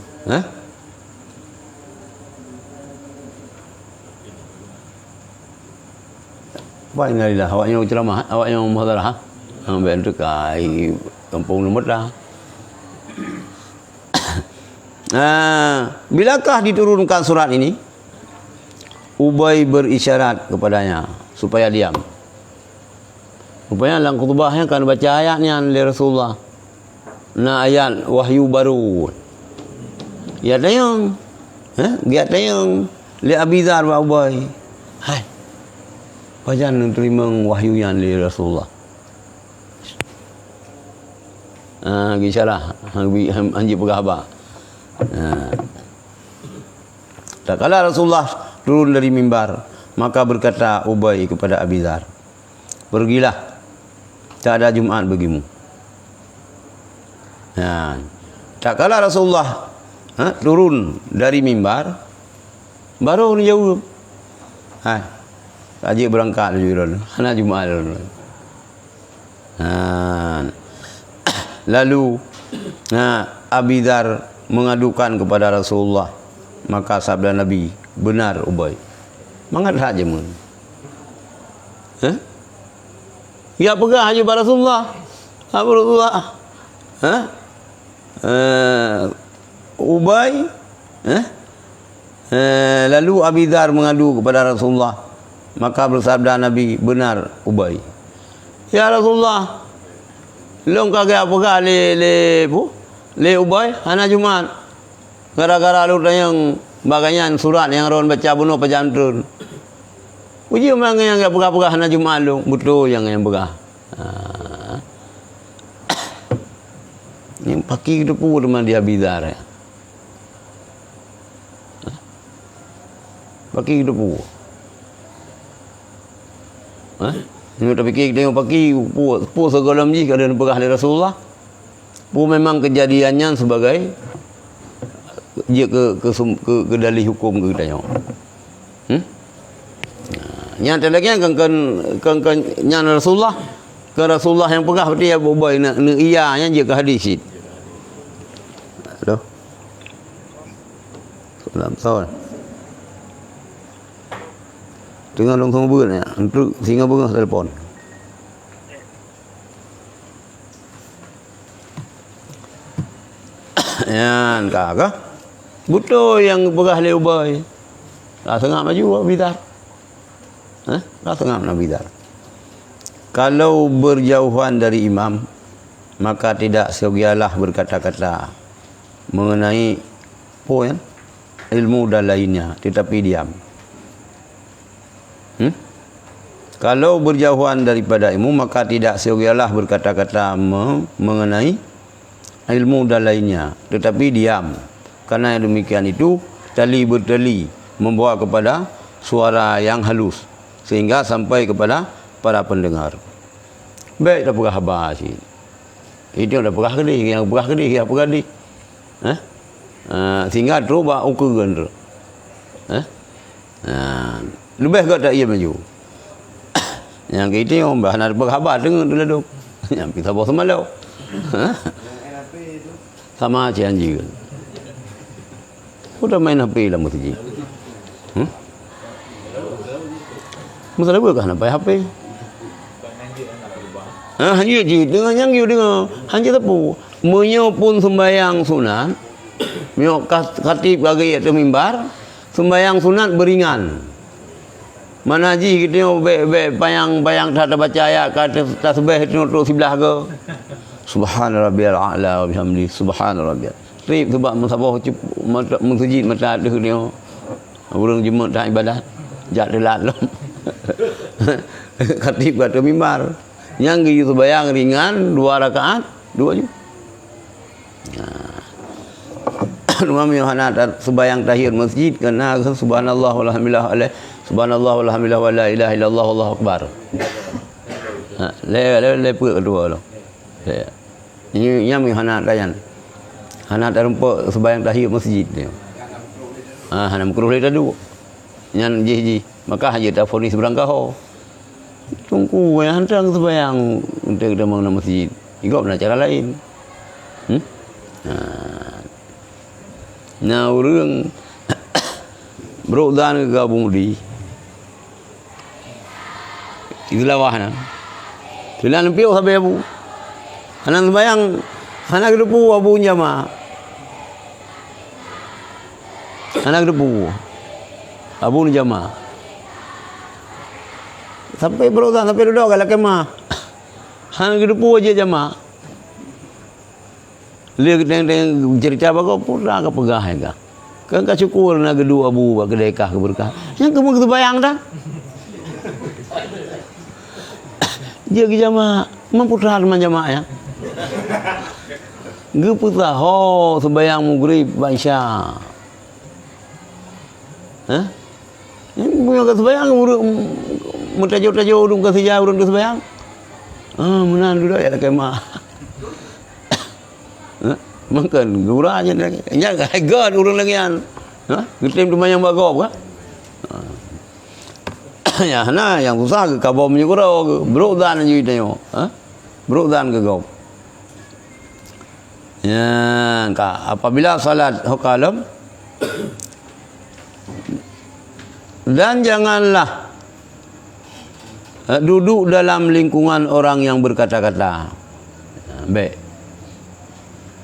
Baik ngalilah awaknya ceramah, awaknya muhadharah. Ambil dekai kampung Lumut dah. Bilakah diturunkan surat ini? Ubay berisyarat kepadanya supaya diam. Rupanya dalam khutbahnya kan baca ayatnya dari Rasulullah. Ayat wahyu baru. Ya tayang. Dia tayang li Abi Dzar wa Ubay. Hai. Bajan terima wahyu yang dari Rasulullah. Gisyalah anji pegah ba. Tak kala Rasulullah turun dari mimbar, maka berkata Ubay kepada Abi Dzar, "Pergilah, tak ada Jumat bagimu." Tak kala Rasulullah turun dari mimbar, baru dia jawab, ajak berangkat dulu, hana Jumat dulu. Lalu Abi Dzar mengadukan kepada Rasulullah, maka sabda Nabi, "Benar Ubay, mangat saja mun." Ya pegah aja pada Rasulullah. Apa Rasulullah? Ubay lalu Abi Dzar mengadu kepada Rasulullah, maka bersabda Nabi, "Benar Ubay." Ya Rasulullah, long kagak apa le Ubay hana Jumat gara-gara lu yang bagian surat yang ron baca bunuh pejantun uji mang yang enggak pegah-pegah hana Jumat lu betul yang pegah yang paki depu teman dia Abi Dzar ya. Paki depu ni tak fikir tengok pagi pu segala ji kada pegah dari Rasulullah. Pu memang kejadiannya sebagai dia ke dalih hukum ke tengok. Nya lagi kan nya Rasulullah ke Rasulullah yang pegah berarti ya Ubay nak iya nya dia ke hadis it. Aduh. Salam sawan. Tengah long beuh ya, untuk singa beuh telepon. Yan kakak. Betul yang pegah le Ubay. Lah tengah maju Abi Dzar. Lah tengah Abi Dzar. Kalau berjauhan dari imam, maka tidak segialah berkata-kata mengenai poin ilmu dan lainnya, tetapi diam. Kalau berjauhan daripada ilmu, maka tidak segialah berkata-kata mengenai ilmu dan lainnya, tetapi diam. Karena yang demikian itu tali bertali membawa kepada suara yang halus sehingga sampai kepada para pendengar. Baik dah pegah habas sih. Itu dah pegah kedih, yang pegah kedih, yang pegah kedih. Sehingga terus bak ukuran tu. Lebih kata ia maju. Yang kita yang bahan ada berkhabar dengar tu laduk. Yang kita bawa semalau. Sama aja anjing. Udah main HP lah mesti. Masalah apa kan apa HP? Hanya je dengan yang you dengar. Hanya tepu. Menyo pun sembahyang sunat. Menyo khatib bagi atau mimbar. Sembahyang sunat beringan. Mana ji kita bayang tak ada baca ayat kata tasbih itu terus sebelah ke. Subhana rabbiyal a'la wa bihamdi subhana rabbiyal. Rib sebab musabah mensujud mata ada dia. Orang Jumaat tak ibadat. Jak delat lom. Khatib kata mimbar. Yang gitu sembahyang ringan 2 rakaat 2 je. Rumah Yohana sembahyang tahiyat masjid kena subhanallah walhamdulillah alaih subhanallah walhamdulillah wala ilaha illallah wallahu akbar. Le puk kedua lo. Ini yang Yohana dayan. Hana terempo sembahyang tahiyat masjid dia. Hana makruh le tadu. Nyan ji maka haji tafoni seberang kau. Tunggu yang hantang sembahyang untuk kita bangun masjid. Ikut nak cara lain. Nah orang berudan ke Abu Mudi itulah wahana tulan piu sampai Abu hanan sembahyang hanak depu Abu jama hanak depu Abu jama sampai berudan sampai duduk kalau kemah hanak depu aja jama. Lihat teng cerita bago pura ke pegah ya. Kan ka syukur na kedua Abu ke dekah ke berkah. Yang kamu gitu bayang dah. Dia ke jamaah, mampu tahan man jamaah ya. Gepusaho sembahyang maghrib Isya. Hah? Ini punya ke sembahyang mutajo-tajo urung ke sejauh urung ke sembahyang. Menan dulu ya kemah. Makan guranya lagi. Nya god urung lagi an. Getem sembahyang bagop kah? Ya, nah yang susah ke kabom nyukuro ke berudan aja itu. Berudan ke gop. Ya, apabila salat hukalam dan janganlah duduk dalam lingkungan orang yang berkata-kata. Baik.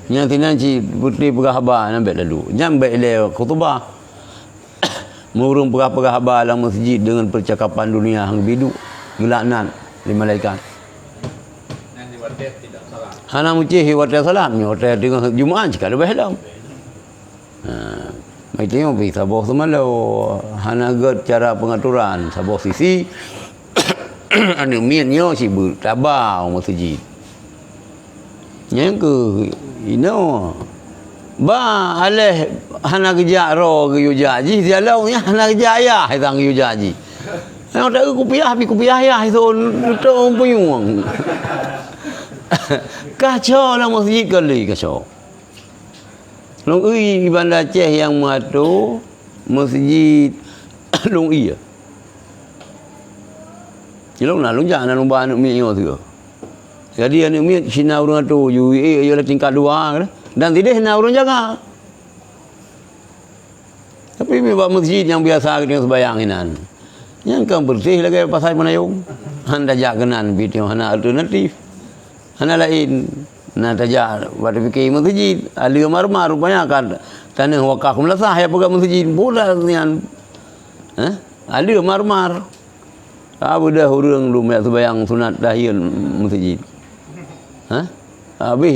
Yang nanti putri pegahaba nampak lalu. Nyampe le khutbah. Murung pegah-pegahaba dalam masjid dengan percakapan dunia hang bidu gelaknan di malaikat. Yang diwadah tidak salah. Hana mucihi wa salam ni hotel dengan Jumaat jika lebih dalam. Mai tengok pergi saboh semalau hana gad cara pengaturan saboh sisi anu mienyo si bertabau masjid. Yang ke ino ba aleh hana kerja ro ke yujaji dialau nya hana kerja ayah hitang yujaji. Yang tak kupiah ya itu tu puyung. Kacau lah masjid kali kacau. Long ui Bandar Aceh yang matu masjid long iya. Cilong nak lonjak nak lomba anak mi tu. Jadi anak mi Cina urang tu UE ialah tingkat 2 dan tidak nak urang jaga. Tapi mi buat masjid yang biasa dengan sembahyang inan. Yang kan bersih lagi pasal menayung. Handa jaganan video hana alternatif. Hana lain nak tajak buat fikir masjid ali marmar rupanya kan tanah wakaf melasah ya pegang masjid bola nian ali marmar apa dah urang lu mek sembahyang sunat dahil masjid habis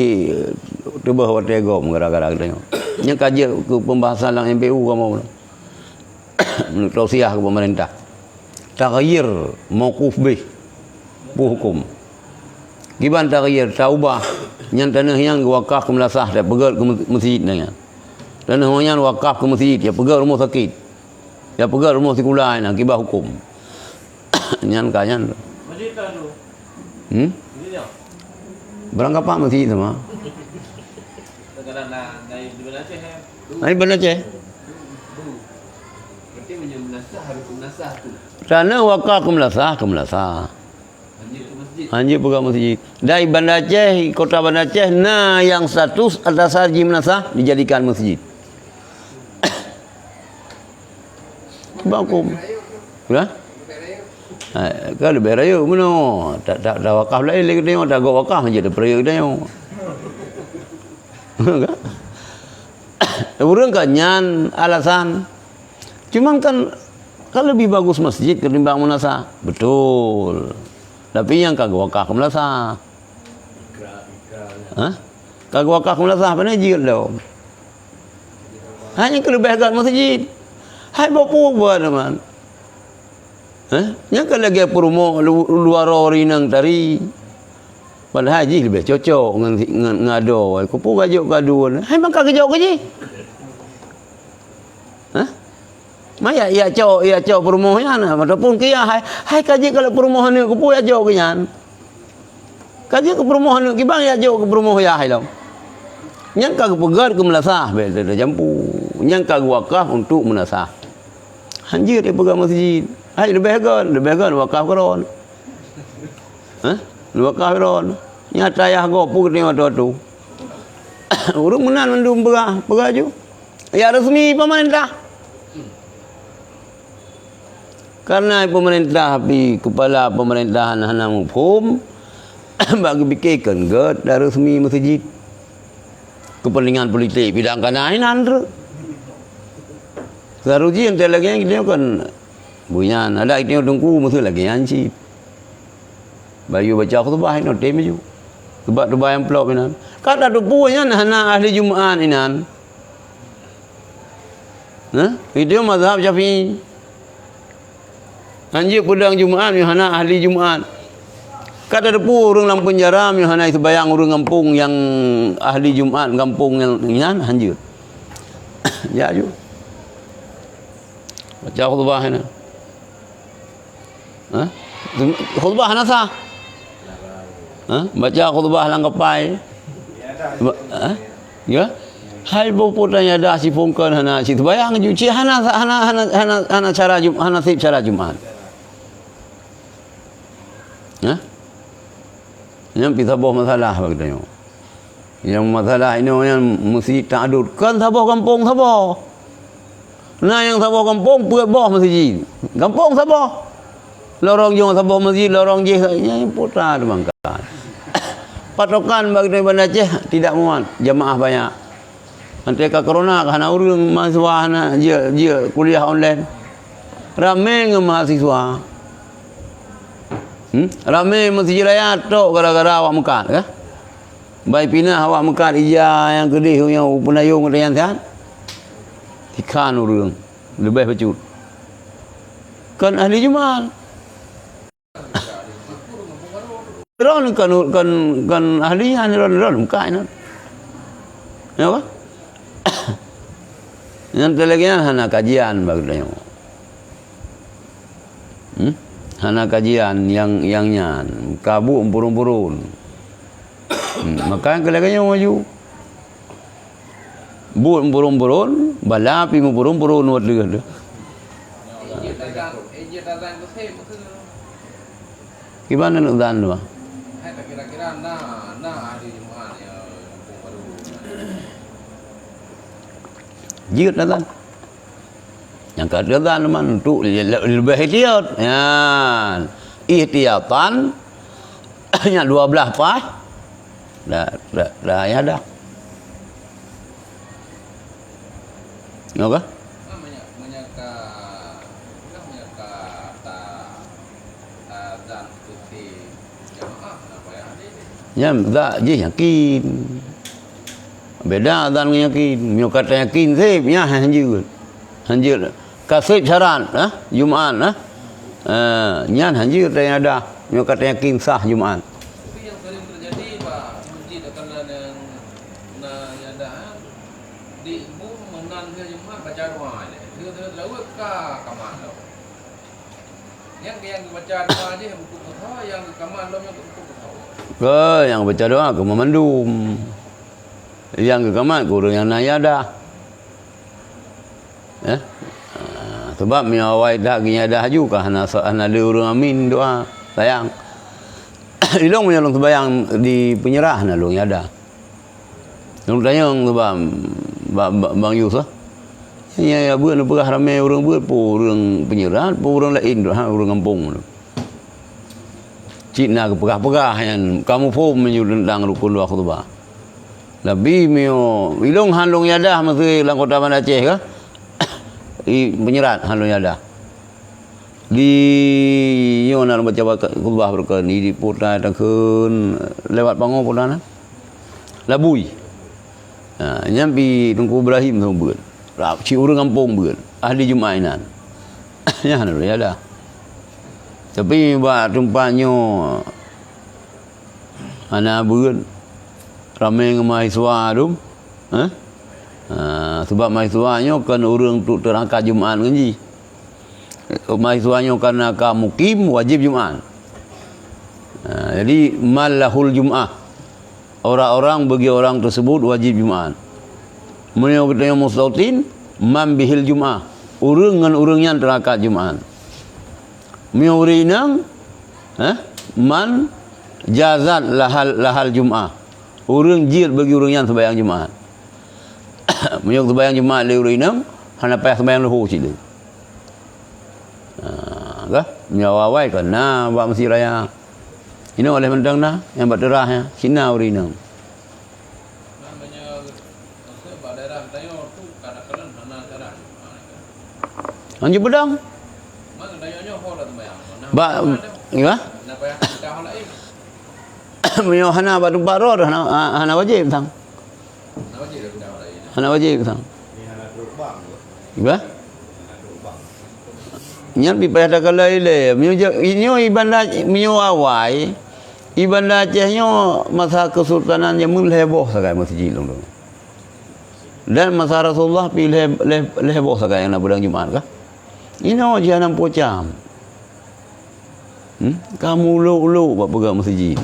tebah wategom gara-gara tengok nya kaji ke pembahasan dalam MPU kamu menurut tausiah ke pemerintah taghyir mauquf bih hukum Giban taghyir taubah yang tanah yang wakaf ke melasah dia pegal ke masjid nanya. Tanah yang wakaf ke masjid dia pegal rumah sakit. Dia pegal rumah sekolah nak kibah hukum. Nyan kanyan. Masjid tu. Masjid. Berangkat apa masjid sama? Sekarang naik di Bandar Aceh. Naik Bandar Aceh. Berarti menasah harus menasah tu. Tanah wakaf ke melasah. Anjir pegang masjid. Dari Bandar Aceh, kota Bandar Aceh, yang status atas haji menasah dijadikan masjid. Bakum. Ya? Kalau beraya mana? Tak wakaf lain lagi tengok tak gak wakaf aja dah peraya tengok. Urang kan nyan alasan. Cuman kan lebih bagus masjid ketimbang menasah. Betul. Tapi yang kagak wakaf melasah. Kagak wakaf melasah apa najir dah. Hanya kelebihan masjid. Hai bapu buat teman. Yang kalau lagi perumo luar rinang tari. Pada haji lebih cocok dengan ngado. Kupu gajuk gaduan. Hai mak kagak jauh gaji. Maya ia cok perumahan ataupun kia hai kaji kalau perumahan ni kupu ya jauh kenyan. Kaji ke perumahan ni kibang ya jauh ke perumahan ya hai lam. Yang kagak pegar ke melasah beda jampu. Yang kagak wakaf untuk menasah. Anjir dia pegang masjid. Hai lebih kan wakaf keron. Wakaf keron. Nyata ya gopu ni waktu. Urang menan mendum pegang ju. Ya resmi pemerintah. Karena pemerintah kepala pemerintahan hana hukum bagi fikirkan gad dari resmi masjid kepentingan politik bidang kanain andre saruji yang lagi yang kita kan bunyan ada kita tunggu mesti lagi anci bayu baca khutbah no temju sebab tu bayang plop inan kata tu punya hana ahli Jumaat inan itu mazhab Syafi'i. Anjir pedang Jumaat, hana ahli Jumaat. Kata depu orang dalam penjara mi hanai sebayang orang kampung yang ahli Jumat, kampung yang nyan hanjut. Ya ju. Baca khutbah ni. Ha? Khutbah na sa? Ha? Baca khutbah lang kapai. Ha? Ya? Hai bopo tanya dah si pongkan hana si sebayang ju ci hana cara hana sip cara Jumat. Ha? Yang kita bawa masalah bagdanya. Yang masalah ini yang mesti ta'adud. Kan sabah kampung sabah. Nah yang sabah kampung puat bawah masjid. Kampung sabah. Lorong jong sabah masjid, lorong je yang putra demangkan. Patokan bagi Bandar Aceh tidak muat, jamaah banyak. Nanti ke corona kerana orang mahasiswa nak dia kuliah online. Ramai dengan mahasiswa. Ramai masjid raya tok gara-gara awak mekat ke? Baik pindah awak mekat ija yang kedih yang penayung yang sehat. Ikan orang lebih becut. Kan ahli Jumat. Ron kan ahli ron mekat ni. Ya apa? Yang lagi hana kajian bagusnya. Hana kajian yang nyan kabu empurun-purun. Maka kelaganya maju. Bu empurun-purun, balapi empurun-purun wat dia. Gimana nak dan tu? Kira-kira hari Jumat ya kampung baru. Jika dan. Yang kata dan man untuk lebih ihtiyat. Ya. Ihtiyatan hanya 12 pas. Dah ya dah. Okey? Menyaka dan putih jamaah apa ya? Ya, tak je yakin. Beda dan yakin. Mio kata yakin sip, ya hanjur. Hanjur. Kasih syarat, Jumat, nyan hanjur yang ada. Mio kata yakin sah Jumat. Tapi yang sering terjadi Pak, masjid akan yang ada di ibu menan ke Jumat baca doa ni. Dia lalu ke kamar lo. Yang baca doa je buku tahu, yang kamar lo yang buku tahu. Yang baca doa ke memandum. Yang ke kamar kurang yang nayada. Ya. Sebab mi awai dah ginya dah juga hana ada orang amin doa sayang. Ilong menyolong sembahyang di penyerah na long ada. Long tanyang sebab Bang Yusuf. Ya buat perah ramai orang buat orang penyerah, orang lain orang kampung tu. Cina ke perah-perah yang kamu pun menyudang rukun dua khutbah. Lebih mio ilong handong yadah mesti lang kota Bandar Aceh ke? Penyerat halus ada di yo nak baca khutbah berkan di putra takun lewat pango putra labui nyampi tungku Ibrahim tu buat rap ci orang kampung buat ahli Jumainan ya halus ada tapi buat tumpahnya ana buat ramai dengan mahasiswa tu sebab mahasiswanya kan orang tu terangkat Jumaat ngaji. Mahasiswanya kan akan mukim wajib Jumaat. Jadi malahul Jumaah. Orang-orang bagi orang tersebut wajib Jumaat. Menyo kita mustautin man bihil Jumaah. Urang dengan urang yang terangkat Jumaat. Menyo urinang man jazat lahal Jumaah. Urang jil bagi urang yang sembahyang Jumaat. Menyok sembahyang Jumaat le urinam hana payah sembahyang lahu sila. Kah? Menyawai kan nah buat masjid raya. Ini oleh mendang dah yang berderah ya. Sina urinam. Namanya sebab daerah tayo tu kadang-kadang hana cara. Anjir pedang. Mana tayonya hol tu bayang. Ba ya? Nak payah kita hol lain. Menyok hana batu baro hana wajib tang. Nak wajib kita hol lain. Hana wajib tang. Ya? Nyan pi pada kala ile, minyo ibadah minyo awai, Ibanda Acehnya masa kesultanan yang heboh sekali masjid tu. Dan masa Rasulullah pilih heboh sekali yang nak pedang Jumaat kah? Ini aja 60 jam. Kamu ulu buat pegang masjid.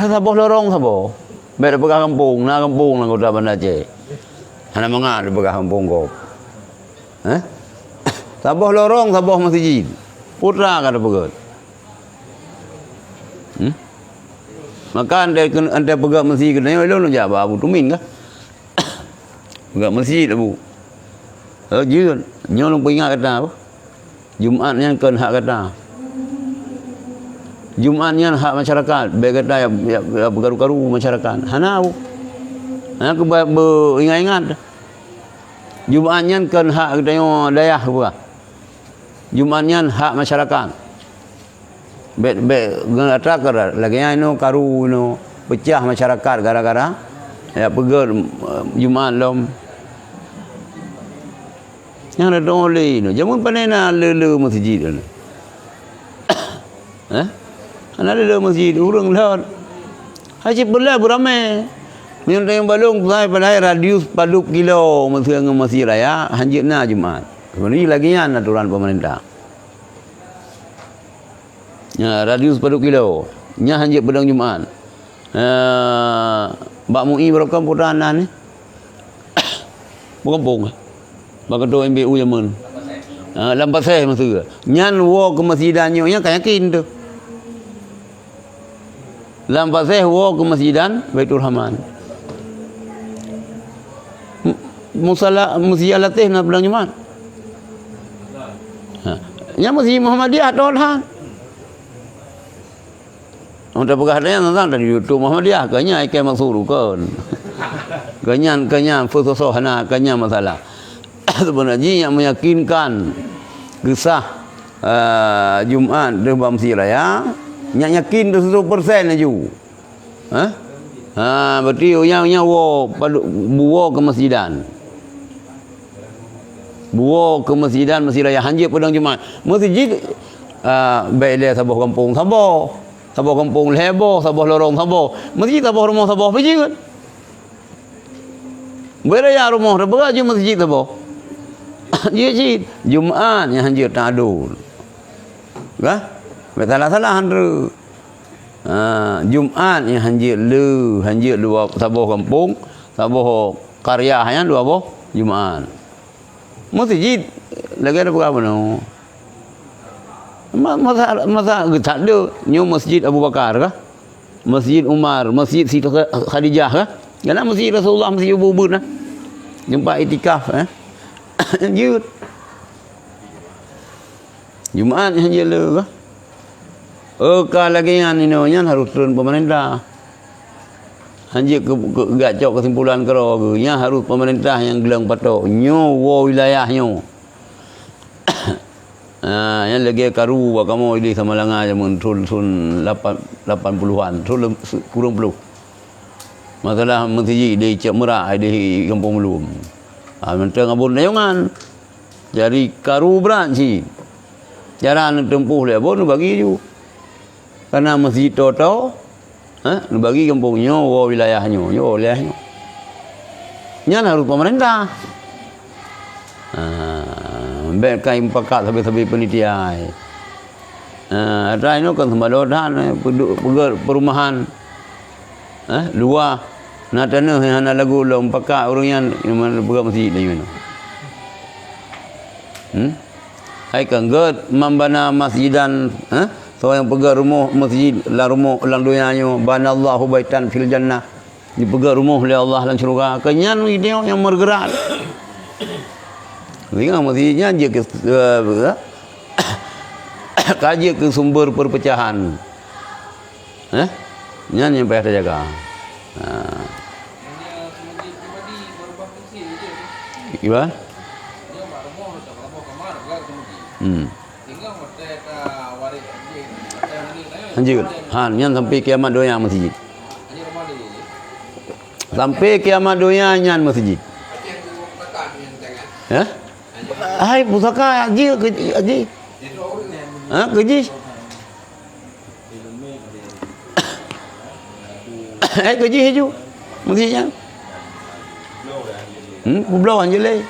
Saboh lorong saboh. Baik pegang kampung lah kota Banda Aceh. Ana mangga pegang kampung kau. Saboh lorong saboh masjid. Putra kada pegang. Maka anda pegang masjid kena elok nak jawab Abu Tumin kah? Pegang masjid Abu. Jun, nyon ingat kata apa? Jumaat yang kan hak kata. Jumaat yang hak masyarakat, baik kata ya bergaru-garu masyarakat. Hana Abu. Hana ke ingat-ingat. Jumaat yang kan hak kata yang dayah apa? Jumaat yang hak masyarakat. Baik ngata kara lagi ino karu ino pecah masyarakat gara-gara ya pegar Jumaat lom yang ada oleh ino jamun panena lele masjid ino ana lele masjid urang laut haji belah beramai yang tayang balung saya pada radius 40 kilo masjid raya hanjitna Jumaat ini lagi yang aturan pemerintah. Ya, radius 40 kilo. Nya hanjit pedang Jumaat. Bak Mui berapa putaran ni? Bukan. Bak ketua MBU zaman. Lambat saya masa. Nyan wo ke masjidan nya kan yakin tu. Lambat saya wo ke masjidan Baitur Rahman. Masjid Al-Latih nak pedang Jumaat. Nya masjid Muhammadiyah tolhan. Untuk perkataannya tentang dari YouTube Muhammadiyah kanya ikan maksuru kan. Kanya foto hana kanya masalah. Sebenarnya yang meyakinkan kisah Jumaat di Masjid Raya yang yakin 100% aja. Berarti yang buo ke masjidan. Buo ke masjidan Masjid Raya hanjit pedang Jumaat. Masjid baik dia saboh kampung saboh kampung heboh, saboh lorong saboh. Masjid saboh rumah saboh pergi kan. Beraya rumah berapa je masjid saboh. Masjid Jumaat yang hanjir tak adul. Kah? Salah-salah handre. Jumaat yang hanjir dua saboh kampung, saboh karya yang dua boh Jumaat. Masjid lagi ada berapa no? Masa tak ada nyo masjid Abu Bakar kah? Masjid Umar, masjid Siti Khadijah kah? Jangan masjid Rasulullah, masjid Abu Bakar lah. Jumpa itikaf Jut. Jumaat yang jela kah? Lagi yang ini harus turun pemerintah. Hanjir gacok kesimpulan kero nya harus pemerintah yang gelang patok nyo wo wilayahnya. Yang lagi karu kamu ini sama langa jamun sun 80-an sun kurang puluh. Masalah masjid di Cik Merah di Kampung Belum. Mentang abun nayongan. Jadi karu berat sih. Jalan tempuh le abun bagi ju. Karena masjid toto bagi kampungnya wilayahnya, wilayahnya. Nya harus pemerintah. Baik kain pakat sampai penitia. Ada ini kan sembadodan perumahan. Luar nak tanah yang nak lagu lom pakat orang yang mana buka masjid ni mana. Hai kan god membana masjidan, so yang pegang rumah masjid la rumah lang dunianya banallahu baitan fil jannah. Dipegang rumah oleh Allah dalam syurga. Kenyan ini yang bergerak. Tengok masjidnya je ke kaji ke sumber perpecahan. Nyan yang payah terjaga. Gimana? Anjir, nyan sampai kiamat dunia masjid. Sampai kiamat dunia nyan masjid. Ya? Hai pusaka aji. Keji. Kerja hiju. Mestinya. Pulau Anjele.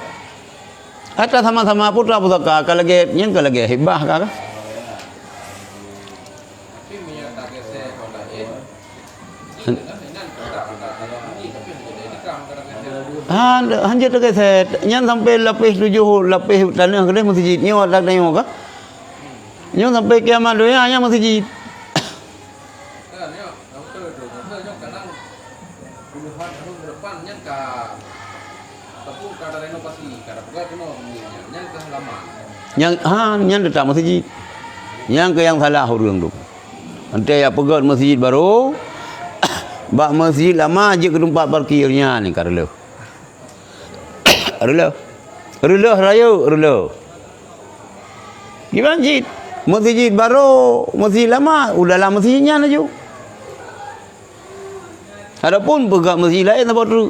Ada sama-sama putra pusaka kalau lagi hebah kah? Tapi menyatakan saya kalau lain. Hanya tu saya, yang sampai lapis 7 tanah kedai masjid ni ada tengok kah? Yang sampai kiamat doa hanya masjid. Kan ya, dokter kadang puluhan tahun ke depan nyangka tapi kada renovasi, kada buat nyangka lama. Yang datang masjid. Yang ke yang salah orang tu. Nanti ya pegat masjid baru, bak masjid lama je ke tempat parkirnya ni karelo. Rela raya rela. Gimana masjid? Masjid baru, masjid lama, udah lama masjidnya aja. Adapun pegang masjid lain apa tu?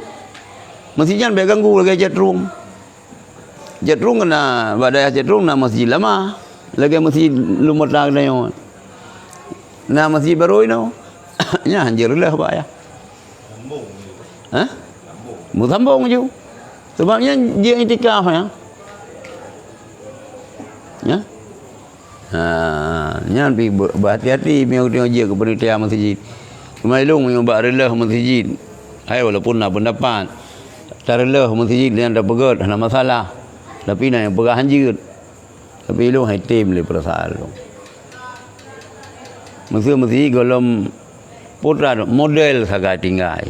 Masjidnya lebih ganggu lagi jetrung. Jetrung kena badai jetrung na masjid lama. Lagi masjid lumut dah kena yo. Na masjid baru ini. Nya anjir lah apa ya? Hah? Mu sambung je. Sebabnya dia itikaf ya. Ya. Nyan pi berhati-hati meu tengok je ke panitia masjid. Kemailung menyubak rela masjid. Hai walaupun nak pendapat. Tak rela masjid yang ada pegat ada masalah. Tapi nak yang pegah hanjir. Tapi lu hai tim le perasaan lu. Masjid golom putra model saga tinggal.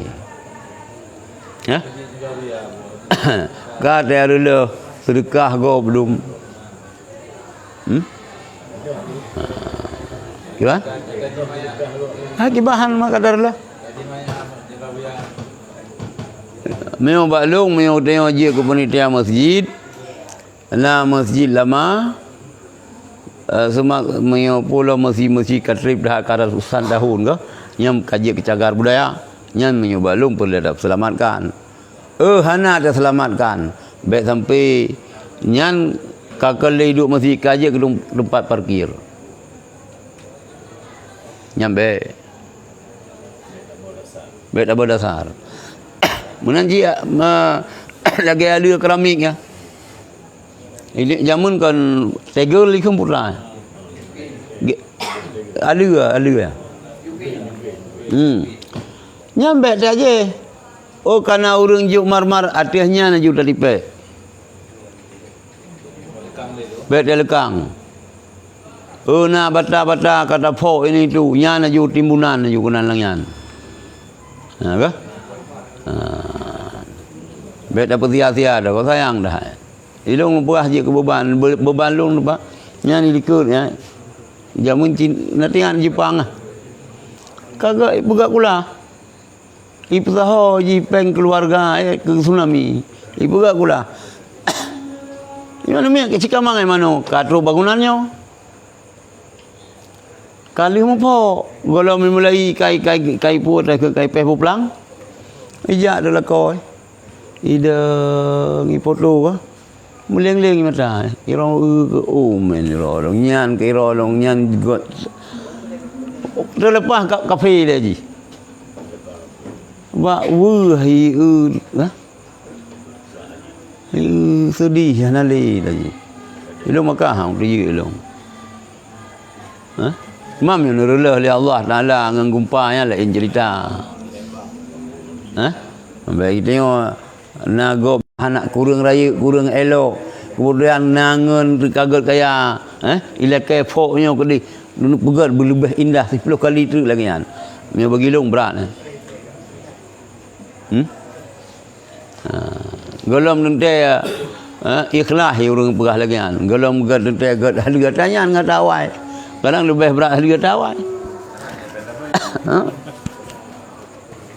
Ya? Kata rela sedekah go belum. Gimana? Kibahan mak kadar lah. Meu baklung meu tengok je ke panitia masjid. Na masjid lama. Semak meu pulau masjid katrip dah ke ratusan tahun ke. Yang kaji kecagar budaya. Yang meu baklung perlu selamatkan. Hana ada selamatkan. Baik sampai nyan kakak hidup masih kaji ke tempat parkir. Nyampe. Baik tak berdasar. Menanji lagi ada keramik ya. Ini zaman kan tegel likum pura. Ada ya. Nyampe saja. Oh karena orang juk marmar atasnya na juk talipe. Bet dia lekang. Oh na bata-bata kata po ini tu nya na juk timbunan na juk kenan langyan. Ha ke? Bet dapat sia-sia dah kau sayang dah. Ilung perah je ke beban long apa? Nya ni likut ya. Jamun natingan Jepang ah. Kagak pegak kula. Ibu tahu jipeng keluarga ke tsunami. Ibu gak kula. Ini mana kecik mangai mano katro bangunannya. Kali mo po kalau mulai kai puot ke kai peh puplang. Ija adalah koi. Ida ngipoto ka. Muleng-leng mata. Irong men irong nyan ke irong nyan got. Terlepas kafe lagi. Wa hi sedih nali lagi. Ilung maka hang tu ilung. Mam yang nurullah li Allah Taala ngan gumpanya lain cerita. Baik tengok nago anak kurang raya kurang elok. Kemudian nangan kaget kaya ilakai foknya kedi pegat berlebih indah 10 kali tu lagi kan. Dia bagi long berat. Golom nanti ikhlas orang pegah lagi kan. Golom nanti harga tanya ngat awai. Kadang lebih berat harga tawai.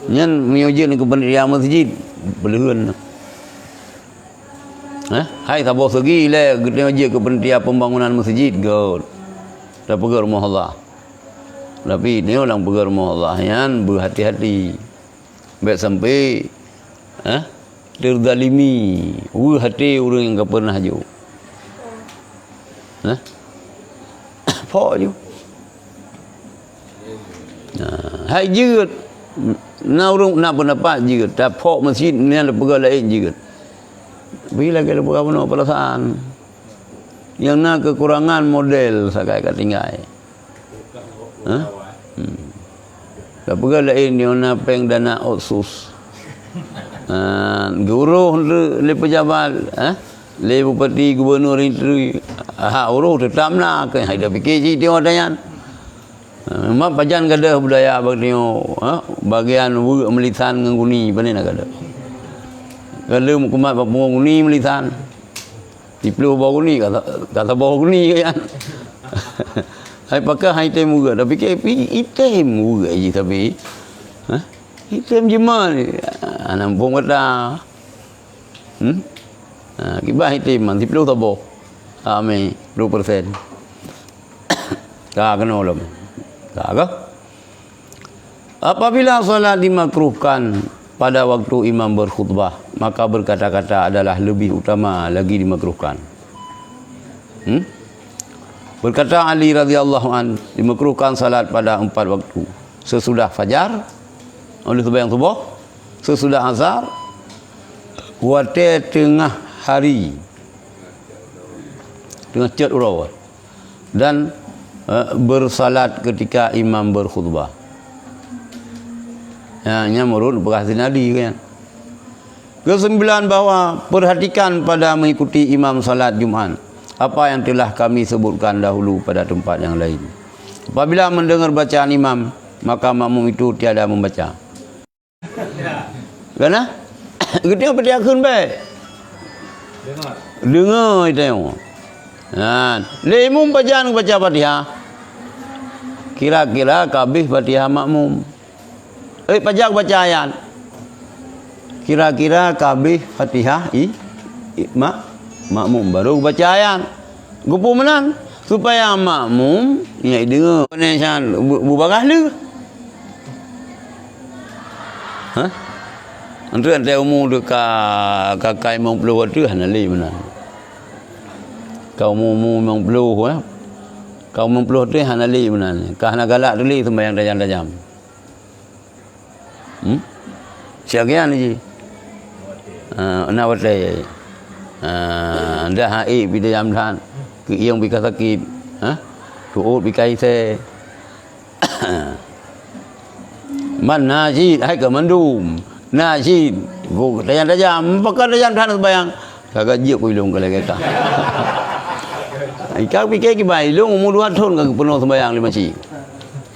Nyan menyuji ke panitia masjid belehun. Hai tabo segi le menyuji ke panitia pembangunan masjid god. Dah pegang rumah Allah. Tapi ni orang pegang rumah Allah yan berhati-hati. Baik sampai terzalimi. Hati orang yang tak pernah jauh. Fok je. Hai jeut na urang na pendapat jeut tapok masjid ni ada perkara lain jeut. Bila kita berapa perasaan yang nak kekurangan model sakai kat tinggal. Ha? Perkara lain yang nak peng dana otsus. Guru le pejabat, le bupati gubernur itu, uruh tetap nak ke ada fikir je dia dayan. Memang pajan kada budaya bagio, bagian melisan nguni pane nak kada. Kada kumat papua nguni melisan. Dipelu bau nguni kata bau nguni kan. Hai pakai hai tem juga tapi ke item juga je tapi. Item je mana? Nampung kata. Kibah item man 10 tabo. Ame 2%. Tak kena ulama. Tak ke? Apabila solat dimakruhkan pada waktu imam berkhutbah, maka berkata-kata adalah lebih utama lagi dimakruhkan. Berkata Ali radhiyallahu an, dimakruhkan salat pada 4 waktu. Sesudah fajar, oleh sembahyang subuh, sesudah azhar, waktu tengah hari, tengah cat urawat, dan bersalat ketika imam berkhutbah. Nya menurut perkataan Ali kan. Kesembilan bahwa perhatikan pada mengikuti imam salat Jumat apa yang telah kami sebutkan dahulu pada tempat yang lain. Apabila mendengar bacaan imam, maka makmum itu tiada membaca. Kenapa? Kita berdiakun baik. Dengar itu yang. Lemum bacaan baca Fatihah. Kira-kira kabih Fatihah makmum. Pajak baca ayat. Kira-kira kabih Fatihah makmum baru baca ayat. Gupu menan supaya makmum ingat dengar penesan bubarah le. Antu ante umur dekat kakai mong puluh tu hana le menan. Kau mu mong puluh kau mong puluh tu hana le menan. Ka hana galak tu le sembahyang tajam-tajam. Siagian ni. Nak watai. Dah hai bi tajam than. Ke iong bi kasakip. Tuut bi kai se. Man najid hai ke mandum. Najid go tajam-tajam, pakai tajam than sembahyang. Kagak jiuk ku ilung kala kata. Ikak pikir ki bai ilung umur 2 tahun kagak penuh sembahyang 5 ci.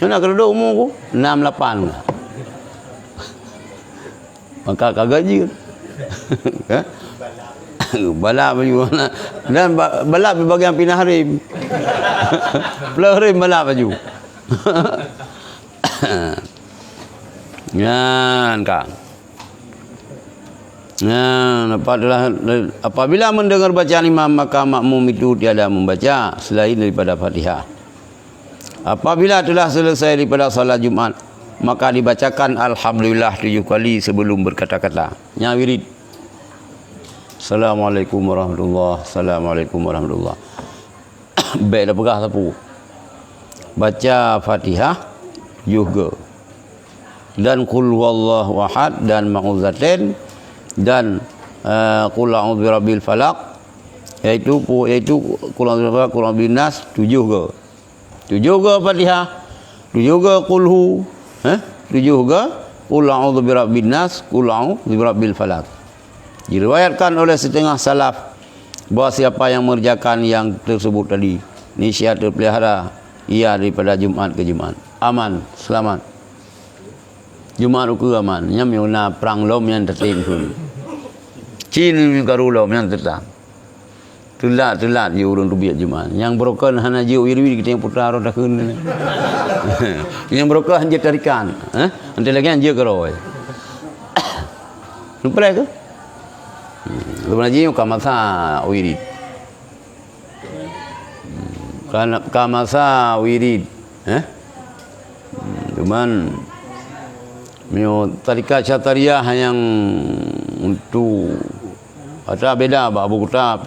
Nak kalau umur ku 6 8. Maka kagak jiut. Balak baju dan balak di bagian pinah harim. Pelharim balak baju. Ngan kang. Apabila mendengar bacaan imam maka makmum itu tiada membaca selain daripada Fatihah. Apabila telah selesai daripada salat Jumat maka dibacakan alhamdulillah 7 kali sebelum berkata-kata. Nya wirid. Assalamualaikum warahmatullahi. Assalamualaikum warahmatullahi. Baik dah pegah sapu. Baca Fatihah juga. Dan qul huwallahu ahad dan ma'uzatain dan qul a'udzu birabbil falaq yaitu qul a'udzu birabbil falaq, qul a'udzu binnas 7 ke. 7 ke Fatihah. 7 ke qulhu. 7 ke qul a'udzu birabbin nas, qul a'udzu birabbil falaq. Diriwayatkan oleh setengah salaf bahawa siapa yang mengerjakan yang tersebut tadi niscaya terpelihara ia daripada Jumat ke Jumat. Aman, selamat. Jumat uku aman. Nyam yuna perang lom yang tertim pun. Cin karu lom yang tertam. Telat je urun rubiat Jumat. Yang broken hana je wirwi kita yang putra roda kun. Yang broken hanya tarikan. Nanti lagi hanya keroi. Lupa ke? Sebenarnya kamasa wirid. Kamasa wirid. Cuman mio tarikat syatariah yang untuk ada beda Abu Kuta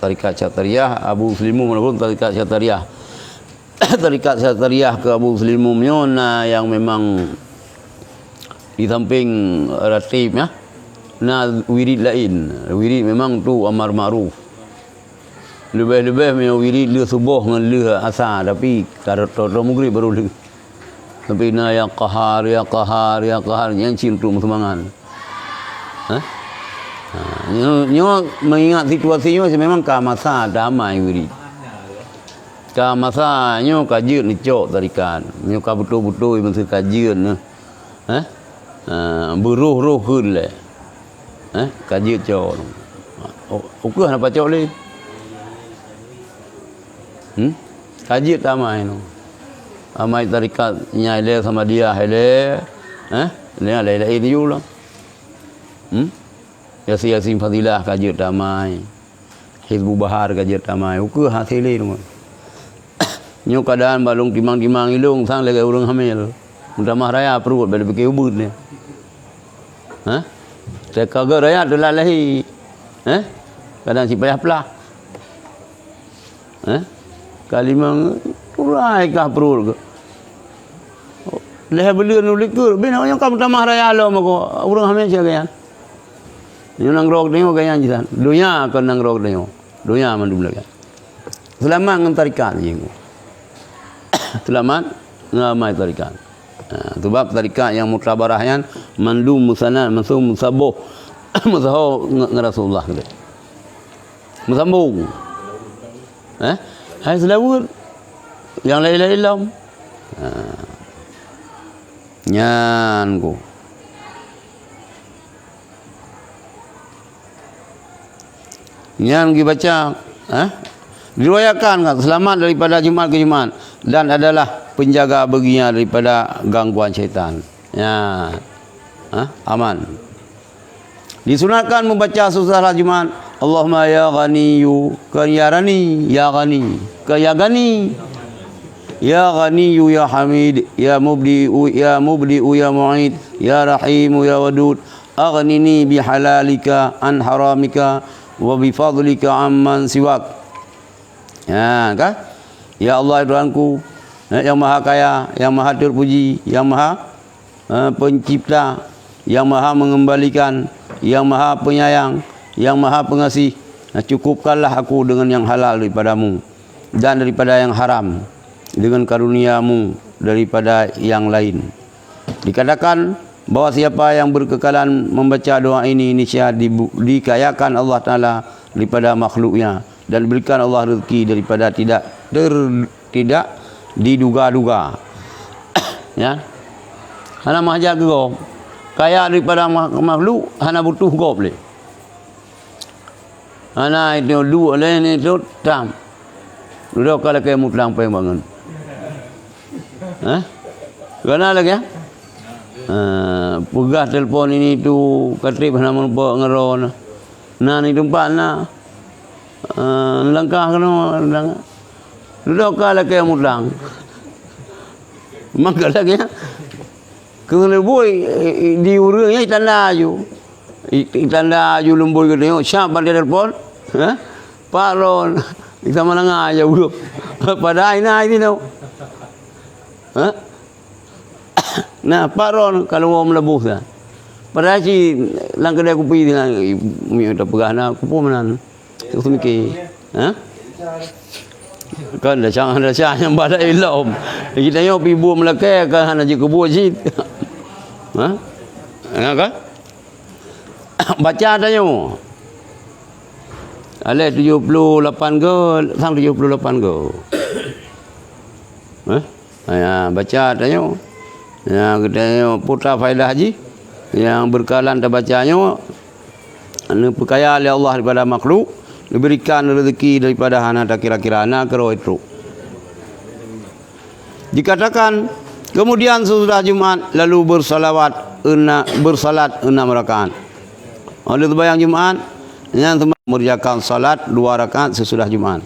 tarikat syatariah, Abu Muslimu maupun tarikat syatariah. tarikat Syazaliyah ke Abu Muslim Mumyun yang memang di samping ratib ya. Nah wirid lain. Wirid memang tu amar ma'ruf. Lebih-lebih punya wirid le subuh dengan le asar, tapi kalau maghrib baru le. Tapi ya qahar ya qahar ya qahar yang cintu semangat. Nyo mengingat situasinya memang ka masa damai wirid. Ka masa nyo kajian ni cok tarikan. Nyo ka betul-betul mesti kajian beruh-ruh keun le. Kajian cok. Okah nak cok le. Kajian damai no. Amai tarikat nyai le sama dia hele. Ni lain-lain you lah. Yasin Fadilah kajian damai. Hizbul Bahar kajian damai. Okah hasil le. Nyo keadaan balung timang-timang ilung sang lagi urang hamil. Mutamah raya perut balik fikir ubud ni. Saya kagak raya tu lalahi. Kadang si payah pelah. Kalimang urai kah perut ke. Leh beli nulik tu, bina yang kamu mutamah raya lo mako urang hamil sia gayan. Nyo nang rok ni gayan jisan. Dunia kan nang rok ni. Dunia mandu belaka. Selamat ngan tarikat ni. Selamat ngamai tarikat. Sebab tarikat yang mutabarahyan mandum musanad masum musabuh musaho Rasulullah kata. Musambung. Hai selawat yang lain-lain lam. Nyan ko. Nyan pergi baca, diriwayatkan kan selamat daripada Jumaat ke Jumaat dan adalah penjaga baginya daripada gangguan syaitan. Ya. Aman. Disunatkan membaca surah Jumaat. Allahumma ya ghaniyyu ya rani ya ghani ya ghani ya ghaniyyu ya hamid ya mubdi'u ya mu'id ya rahimu ya wadud aghnini bihalalika an haramika wa bifadlika amman siwak. Ya kan? Ya Allah Tuhanku yang maha kaya, yang maha terpuji, yang maha pencipta, yang maha mengembalikan, yang maha penyayang, yang maha pengasih. Cukupkanlah aku dengan yang halal daripadamu dan daripada yang haram dengan karuniamu daripada yang lain. Dikatakan bahawa siapa yang berkekalan membaca doa ini niscaya dikayakan Allah Ta'ala daripada makhluknya dan berikan Allah rezeki daripada tidak diduga-duga. Ya. Hana mahajak go. Kaya daripada makhluk hana butuh go boleh. Hana itu dua lain itu tam. Duduk kalau kayak mutlang payung bangun. Kena lagi ya? Pegah telefon ini tu katrip hana mampu ngeron. Nah ni tempat nah. Langkah kena duduk kalau kayak mutlang. Maka lagi ya. Kena boy di urangnya tanda aju. Tanda aju lembur ke tengok siapa dia telefon? Pak Ron. Kita mana ngaja dulu. Pada ini tu. Nah, Pak Ron kalau mau melebuh dah. Padahal si langkah dia kopi dengan minta pegah nak kupu mana. Terus mikir. Kan dah canggah yang pada ilmu. Kita yo pi buat Melaka kan hana je kebuat sit. Kan? Baca tanya. Ale 78 ke sang 78 ke. Ya, baca tanya. Ya, kita putra Faidah Haji yang berkalan terbacanya anu perkaya oleh Allah daripada makhluk, diberikan rezeki daripada hana tak kira-kira anak kero itu. Dikatakan kemudian sesudah Jumat lalu bersalat 6 rakaat. Oleh sembahyang Jumat yang mengerjakan salat 2 rakaat sesudah Jumat.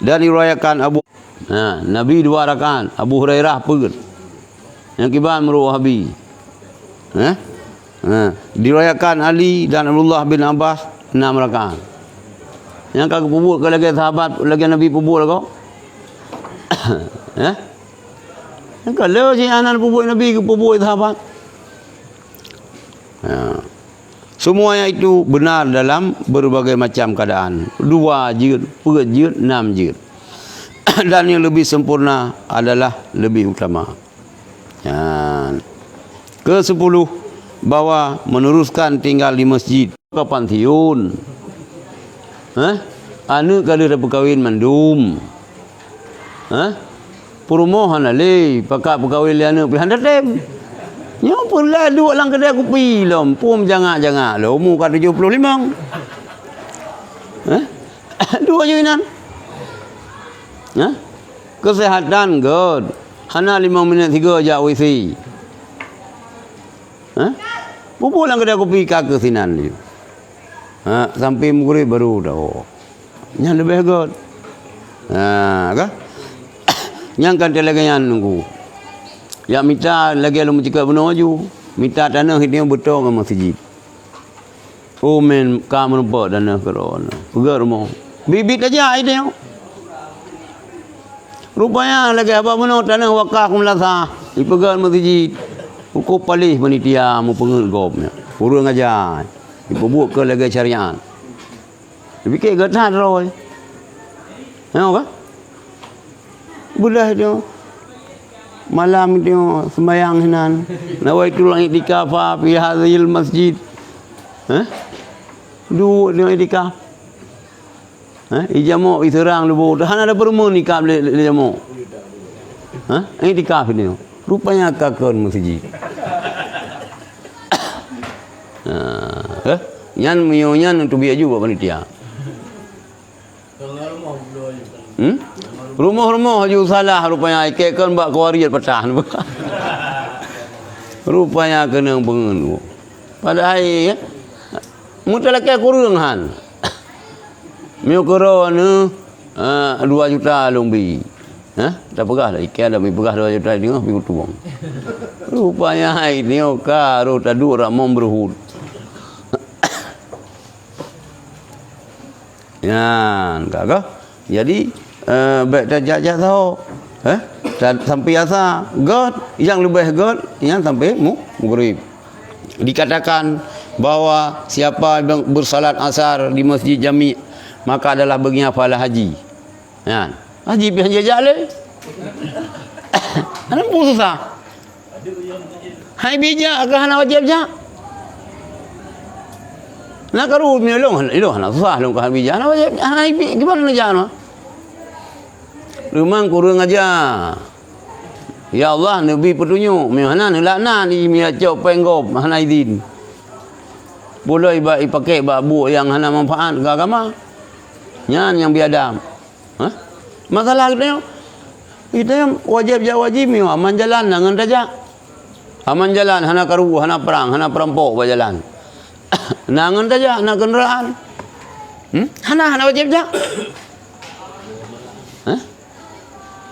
Dan diriwayatkan Nabi 2 rakaat, Abu Hurairah pun yang kibar meruah Wahabi. Diriwayatkan Ali dan Abdullah bin Abbas 6 rakaat. Yang kagak pubur ke lagi sahabat lagi Nabi pubur kau. Ya. Kalau si anak pupuk Nabi ke pupuk sahabat. Ya. Semuanya itu benar dalam berbagai macam keadaan. 2 juz, 4 juz, 6 juz. Dan yang lebih sempurna adalah lebih utama. Ya. Ke-10, bahwa meneruskan tinggal di masjid ke pantiun. Anu kalau dah berkahwin mandum. Perumahan ale, pakak berkahwin liana pilihan datem. Nya pula duduk dalam kedai kopi lom, pum jangan-jangan lo umur kat 75. Dua je nan. Kesehatan god. Hana 5 minit 3 ajak WC. Pupuk dalam kedai kopi kak sinan je. Sampai maghrib baru dah. Nya lebih god. Kah? Yang kan lagi yang nunggu. Ya minta lagi lu mencikap benar ju. Minta tanah ini betul ke masjid. Oh men kamu nampak tanah kerana. Pegang rumah. Bibit aja ini. Rupanya lagi apa benar tanah wakaf melasa. Dipegang masjid. Hukum palih panitia mu pengen gopnya. Urang aja. Dibuat ke lagi syariat. Dipikir getah roy. Tengok kan? Bulah dia malam dia sembahyang hinan nawaitul i'tikaf fi hadzal masjid. Dua dia i'tikaf. Ijamuk iserang lebu. Dah ada permu nikah le jamuk. I'tikaf ni. Rupanya kakon masjid. Yan mionyan untuk biar juga panitia. Rumah-rumah ju salah rupanya ikek kan bak kuariat petah. Rupanya kena pengen. Padahal ya. Mutalaka kurang han. Mio korona 2 juta lumbi. Tak pegah lah ikek dah pegah 2 juta tengah minggu tuang. Rupanya hai ni karo tadu rak mom berhut. Ya, kakak. Jadi baik dah jajak tahu. Sampai asa God yang lebih God yang sampai maghrib. Dikatakan bahawa siapa yang bersalat asar di masjid jami maka adalah baginya pahala haji. Ya. Haji pi jajak le. Ana pun susah. Hai bijak ke hana wajib jak? Nak karu melong nak susah long kan bijak. Hana wajib hai gimana nak jak no? Rumang kurang aja. Ya Allah Nabi petunjuk. Mana nak lakna ni mi acok penggop hana izin. Boleh pakai babu yang hana manfaat ke agama. Nyan yang biadab. Masalah kita yang wajib mi aman jalan dengan saja. Aman jalan hana karu, hana perang, hana perampok berjalan. Nangan saja, nak kenderaan. Hana wajib jak.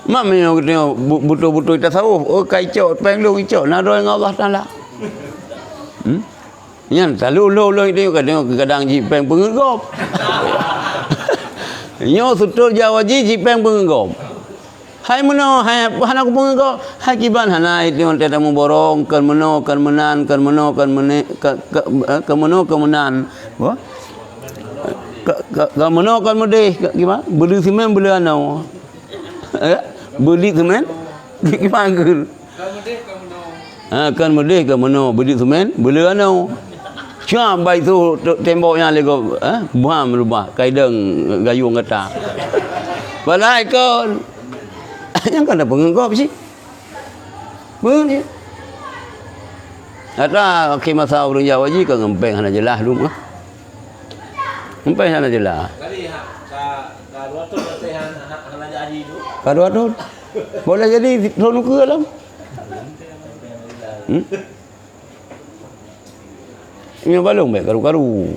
Mak menyo tengok betul-betul tasawuf. Oh kaicok penglung icok naro dengan Allah Taala. Yang selalu lo tengok kadang jipeng pengegop. Nyo sutul Jawa jipeng pengegop. Hai meno hai hana ku pengegop. Hai kiban hana itu teta memborong kan meno kan menan kan meno kan mene kan meno kemenan. Wah. Kan meno kan medeh gimana? Beli semen beli anau. Beli semen gimana ke? Kan medeh ke meno beli semen beli anau. Cuma baik tu temboknya lego buam rubah kaidang gayung kata. Balai kon. Yang kan ada pengengkop sih. Beun. Ada masa orang Jawa ji ke ngempeng hana jelas lu mah. Ngempeng hana jelas. Kali ka 2 tahun latihan hana jadi tu. Ka 2 tahun. Boleh jadi tahun ke dalam. Ini balong baik karu-karu.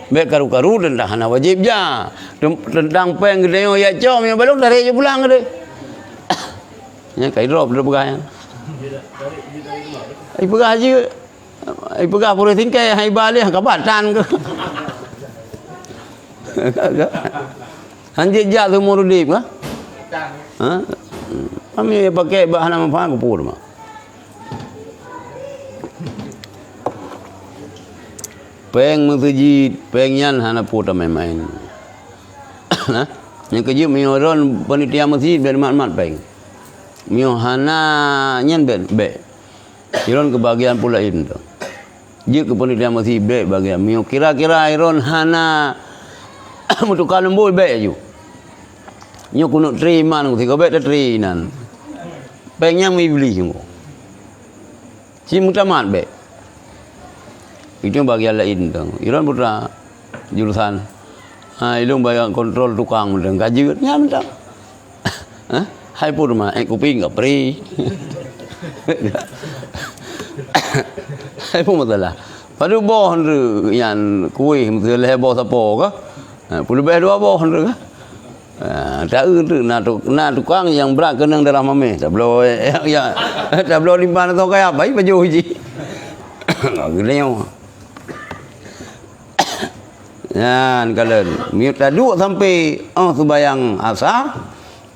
Baik karu-karu tentang hana wajib ja. Tentang peng gede ya com yang balong dari je pulang gede. Nya kai drop dah pegah. Ai pegah je. Ai pegah pura tingkai hai balik ka batan ke. Hanje ja tu murudip ka? Ha? Kami pakai bahan apa aku pun mah. Peng masjid, pengyan hana puta main-main. Nah, yang kerja mioron panitia masjid biar mat-mat peng. Mio hana nyen be. Iron kebahagiaan pula itu. Dia ke panitia masjid be bagian mio kira-kira iron hana mutukan lembu be ju. Nyo kuno terima nang tiga be terinan. Pengnya mi beli semua. Si mutamat be. Itu bagian lain dong. Iron putra jurusan. Ilung bagian kontrol tukang mendeng gaji nya mentang. Hai pun mah kuping enggak pri. Hai pun masalah. Padu boh hande yang kuih mesti leh boh sapo ka. Pulu beh dua boh hande ka. Tak tu na tukang yang berat kenang dalam mame. Tak belum ya tak belum limpah atau kaya baik baju ji. Gileo. Yan kalen miut tadu sampai sembahyang asar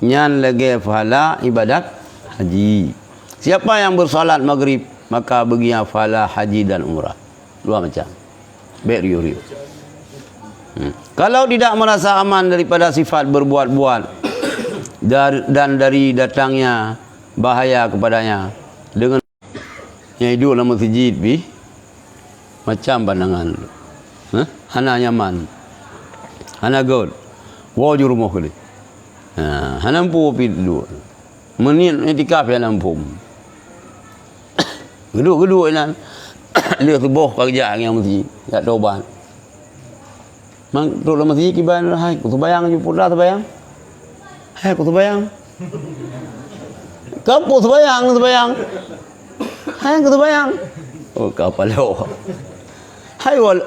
nyan lagi pahala ibadat haji. Siapa yang bersalat maghrib maka bagi pahala haji dan umrah. Dua macam. Rio. Kalau tidak merasa aman daripada sifat berbuat-buat dan dari datangnya bahaya kepadanya dengan yang hidup dalam masjid bi macam pandangan. Hana nyaman. Hana god. Wajur rumah kali. Hana pu pi dulu. Menit etikaf ya lampum. Geduk nan. Lihat tubuh kerja yang masjid. Tak tobat. Mang tu dalam masjid kiban hai ku sembahyang ju putra sembahyang. Hai ku sembahyang. Kamu sembahyang. Hai ku sembahyang. Oh kapalo. Hai wal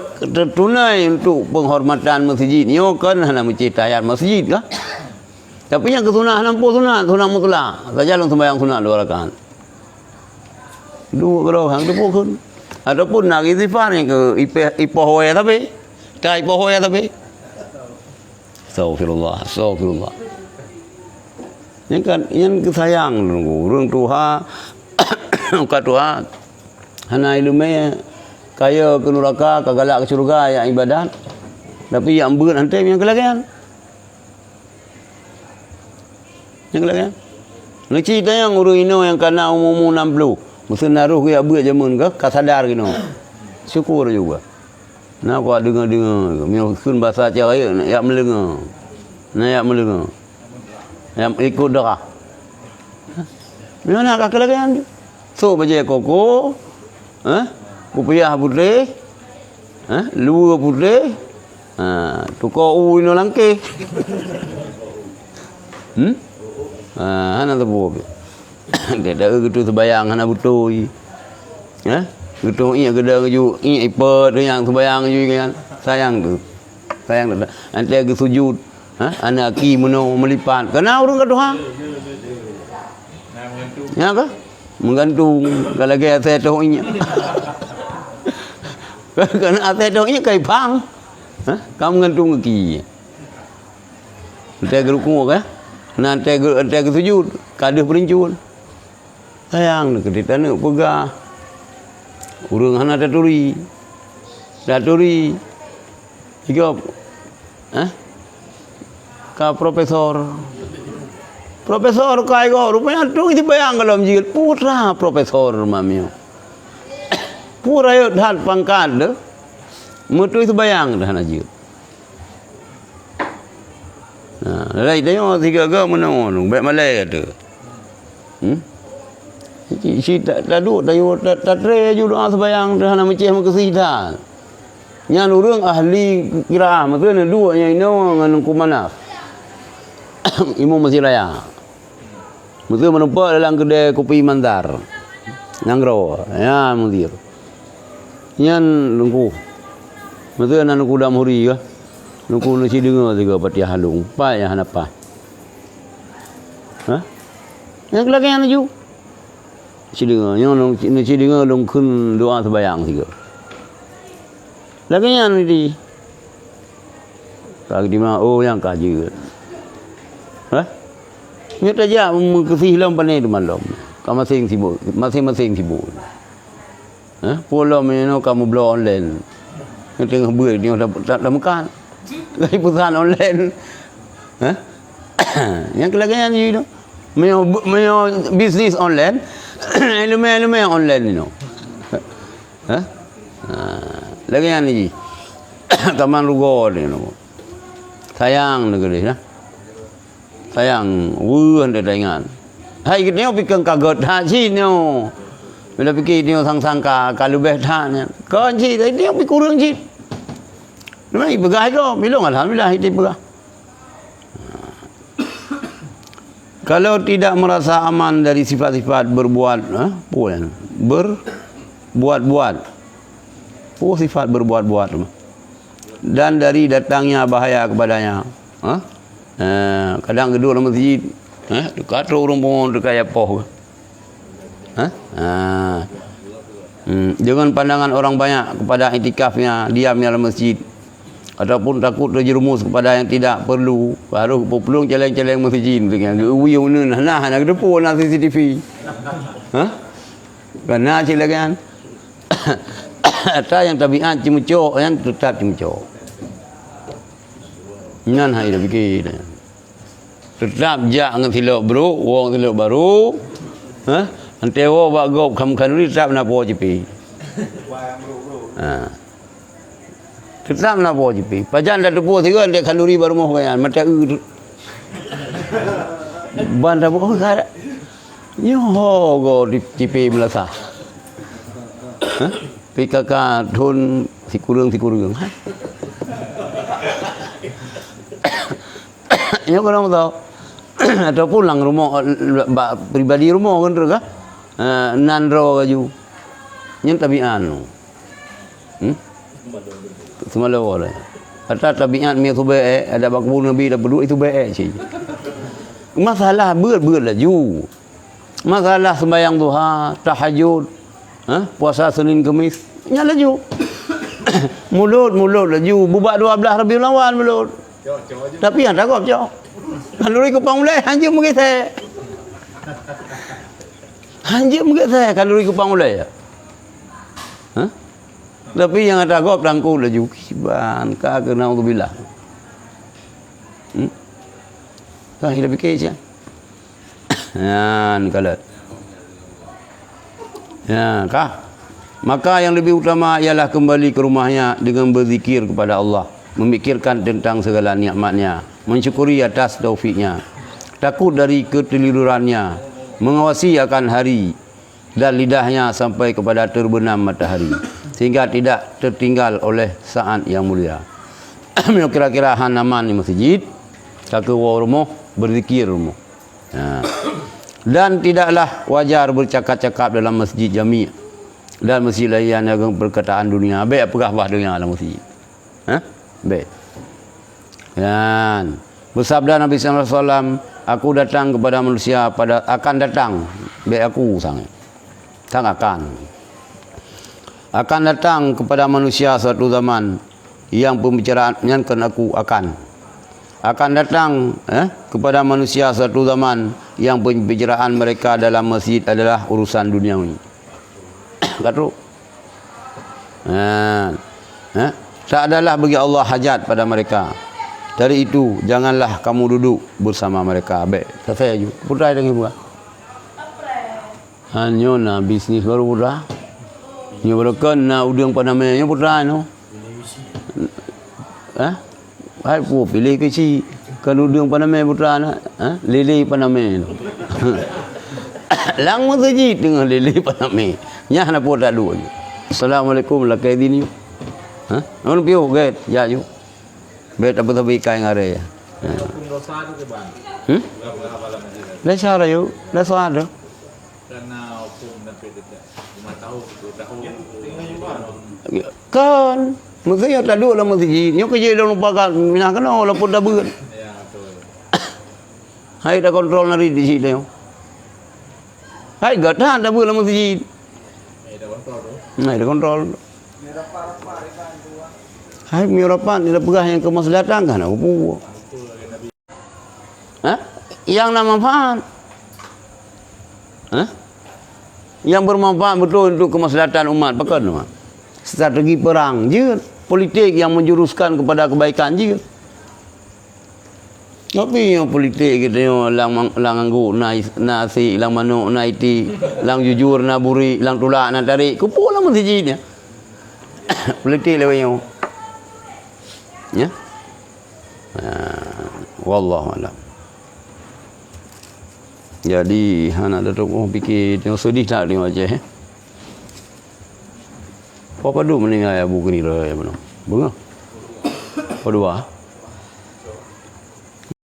tunai untuk penghormatan masjid ni kan hana mencintai masjid kah? Tapi yang kesunah nampu sunat mutlak. Saja long sembahyang sunat 2 rakaat. Dua kalau hang tu pun. Ataupun nak istighfar yang ke ipoh hoya tapi tak ipoh hoya tapi. Astagfirullah. Yang kan yang kesayang urang Tuhan ka Tuhan hana ilmu kaya ke neraka, ke galak ke syurga yang ibadat. Tapi yang berat nanti yang kelagian. Nak cerita yang urang ino yang kena umur 60. Mesti naruh ke berat jamun ke, kasadar gino. Syukur juga. Nak kau dengar. Mio kun bahasa Cahaya nak yak melenga. Yang ikut darah. Mio nak kelagian. So baje koko. Pupiyah putih, luar putih, tukar ino langke. Hana tebu. Kita gitu sembahyang hana betul. Gitu iya gede ju, iya ipet yang sembahyang ju kan. Sayang tu. Nanti lagi sujud. Anak ki meno melipat. Kena urang ka Tuhan. Ya ke? Menggantung kalau gaya saya tahu ini. Kerana atas dongnya kai bang. Kamu gantung kaki. Nanti gerukung ke? Nanti sujud. Kadah perincun. Sayang kita nak pegah. Urang hana daturi. Tiga. Ka Profesor kai go rupanya tu itu bayang kalau menjil putra profesor mamio. Pura yo dhat pangkat de. Mutu itu bayang dah najir. Lai dia tiga ga menon, baik malai kata. Si tak duduk tak tre ju doa sembayang dah nak meceh muka sida. Nya urang ahli qiraah maksudnya dua yang ino ngan kumanaf. Imam Masjid Raya. Betul menumpak dalam kedai kopi Mandar. Nanggro. Ya mudir. Yan nunggu. Betul nak nunggu dah muri ke? Nunggu nasi dengar juga pati halung. Pa yang hanapa. Yang lagi yang ju. Si dengar, yang nasi dengar long kun doa sembahyang juga. Lagi yang di. Lagi di mana? Oh yang kaji. Nyo tajak kesihlam panai tu malam. Kau masing-masing sibuk. Pola meno kamu blow online. Yang tengah buat dia dah makan. Dari perusahaan online. Yang kelagayan ni tu. Meo bisnis online. Elemen online ni no. Lagi yang ni. Taman Rugo ni no. Sayang negeri nah. Sayang, wuan dah ingat. Hai kita ni fikir kagot dah sih ni. Bila fikir ni sang-sangka kalau betanya. Kau sih tadi ni fikir kurang sih. Memang ibegah itu, bilong alhamdulillah itu ibegah. Kalau tidak merasa aman dari sifat-sifat berbuat, berbuat-buat. Sifat berbuat-buat. Dan dari datangnya bahaya kepadanya. Kadang gedung dalam masjid, dekat rumah dekat apa? Jangan pandangan orang banyak kepada iktikafnya, diamnya dalam masjid. Ataupun takut terjerumus kepada yang tidak perlu. Baru pelung celeng-celeng masjid dengan uyung nah nak depan nak CCTV. Karena silakan. Ada yang tabiat cimucok, yang tetap cimucok. Ngan hai dah fikir. Tetap jak dengan silap bro, wong silap baru. Antewo bak gop kam kanuri tetap nak po jipi. Tetap nak po jipi. Pajan dah depo tiga dia kalori baru mau kayan, mata ban dah po kara. Nyoho go di jipi melasa. Pikaka thun sikurung. Yang orang tahu ataupun lang rumah pribadi rumah kan terus nandro kaju yang tabian semalam orang kata tabian mi tu baik ada bakbu nabi dah berdua itu baik sih masalah berat laju masalah sembahyang duha tahajud puasa Senin Khamis nya laju mulut laju bubat 12 Rabiul Awal mulut tapi yang takut jauh. Kalau ikut pangulai, hanjir mungkin saya. Kalau ikut pangulai ya. Tapi yang ada takut rangkul laju kiban, kagak naudzubillah. Kah hidup fikir je. Kalau. Kah. Maka yang lebih utama ialah kembali ke rumahnya dengan berzikir kepada Allah. Memikirkan tentang segala nikmatnya, mensyukuri atas taufiknya, takut dari ketelirurannya, mengawasi akan hari dan lidahnya sampai kepada terbenam matahari sehingga tidak tertinggal oleh saat yang mulia. Kira-kira hanaman di masjid, kakek rumah berzikir rumah. Dan tidaklah wajar bercakap-cakap dalam masjid jami' dan masjid lain yang perkataan dunia. Baik apakah dunia dalam masjid? Baik. Dan bersabda Nabi sallallahu alaihi wasallam, aku datang kepada manusia akan datang. Baik aku sang akan datang kepada manusia suatu zaman yang pembicaraan menyankan aku akan datang kepada manusia suatu zaman yang pembicaraan mereka dalam masjid adalah urusan duniawi. Kata tak adalah bagi Allah hajat pada mereka. Dari itu, janganlah kamu duduk bersama mereka. Baik, saya juga. Putra dengan buka. Hanya na bisnis baru putra. Nya berkan na udang panamanya putra no. Hai pu pilih ke si kan udang panamanya putra na. Lele panamanya. Lang masjid dengan lele panamanya. Nya na putra dua. Assalamualaikum lakaidini. Orang piu get ya ju. Bet apa tapi kain ngare ya. Dosa tu ke bang? Dah cara ju, dah suara. Karena hukum dan tidak 5 tahun, 2 tahun. Tinggal juga. Kan, mesti ya tadu lah mesti. Nyo kerja dah lupa kan, minah kan lah pun dah berat. Ya betul. Hai dah kontrol nari di sini yo. Hai gatah dah berat lah mesti. Dah kontrol tu. Hai dah kontrol. Hai mirapan dia pegah yang kemaslahatan kan aku. yang nak manfaat. Yang bermanfaat betul untuk kemaslahatan umat, bukan? Strategi perang je, politik yang menjuruskan kepada kebaikan je. Tapi yang politik kita yang lang anggur, nasi, lang manuk, naiti, lang jujur, na buri, lang tulak, na tarik, kumpul lah mesti ni. Politik lewat yang. Ya. Wallahu a'lam. Jadi anak Datuk fikir tengok sedih tak tengok Aceh. Apa padu meninggal Abu Kenira ya benar. Bunga. Apa dua?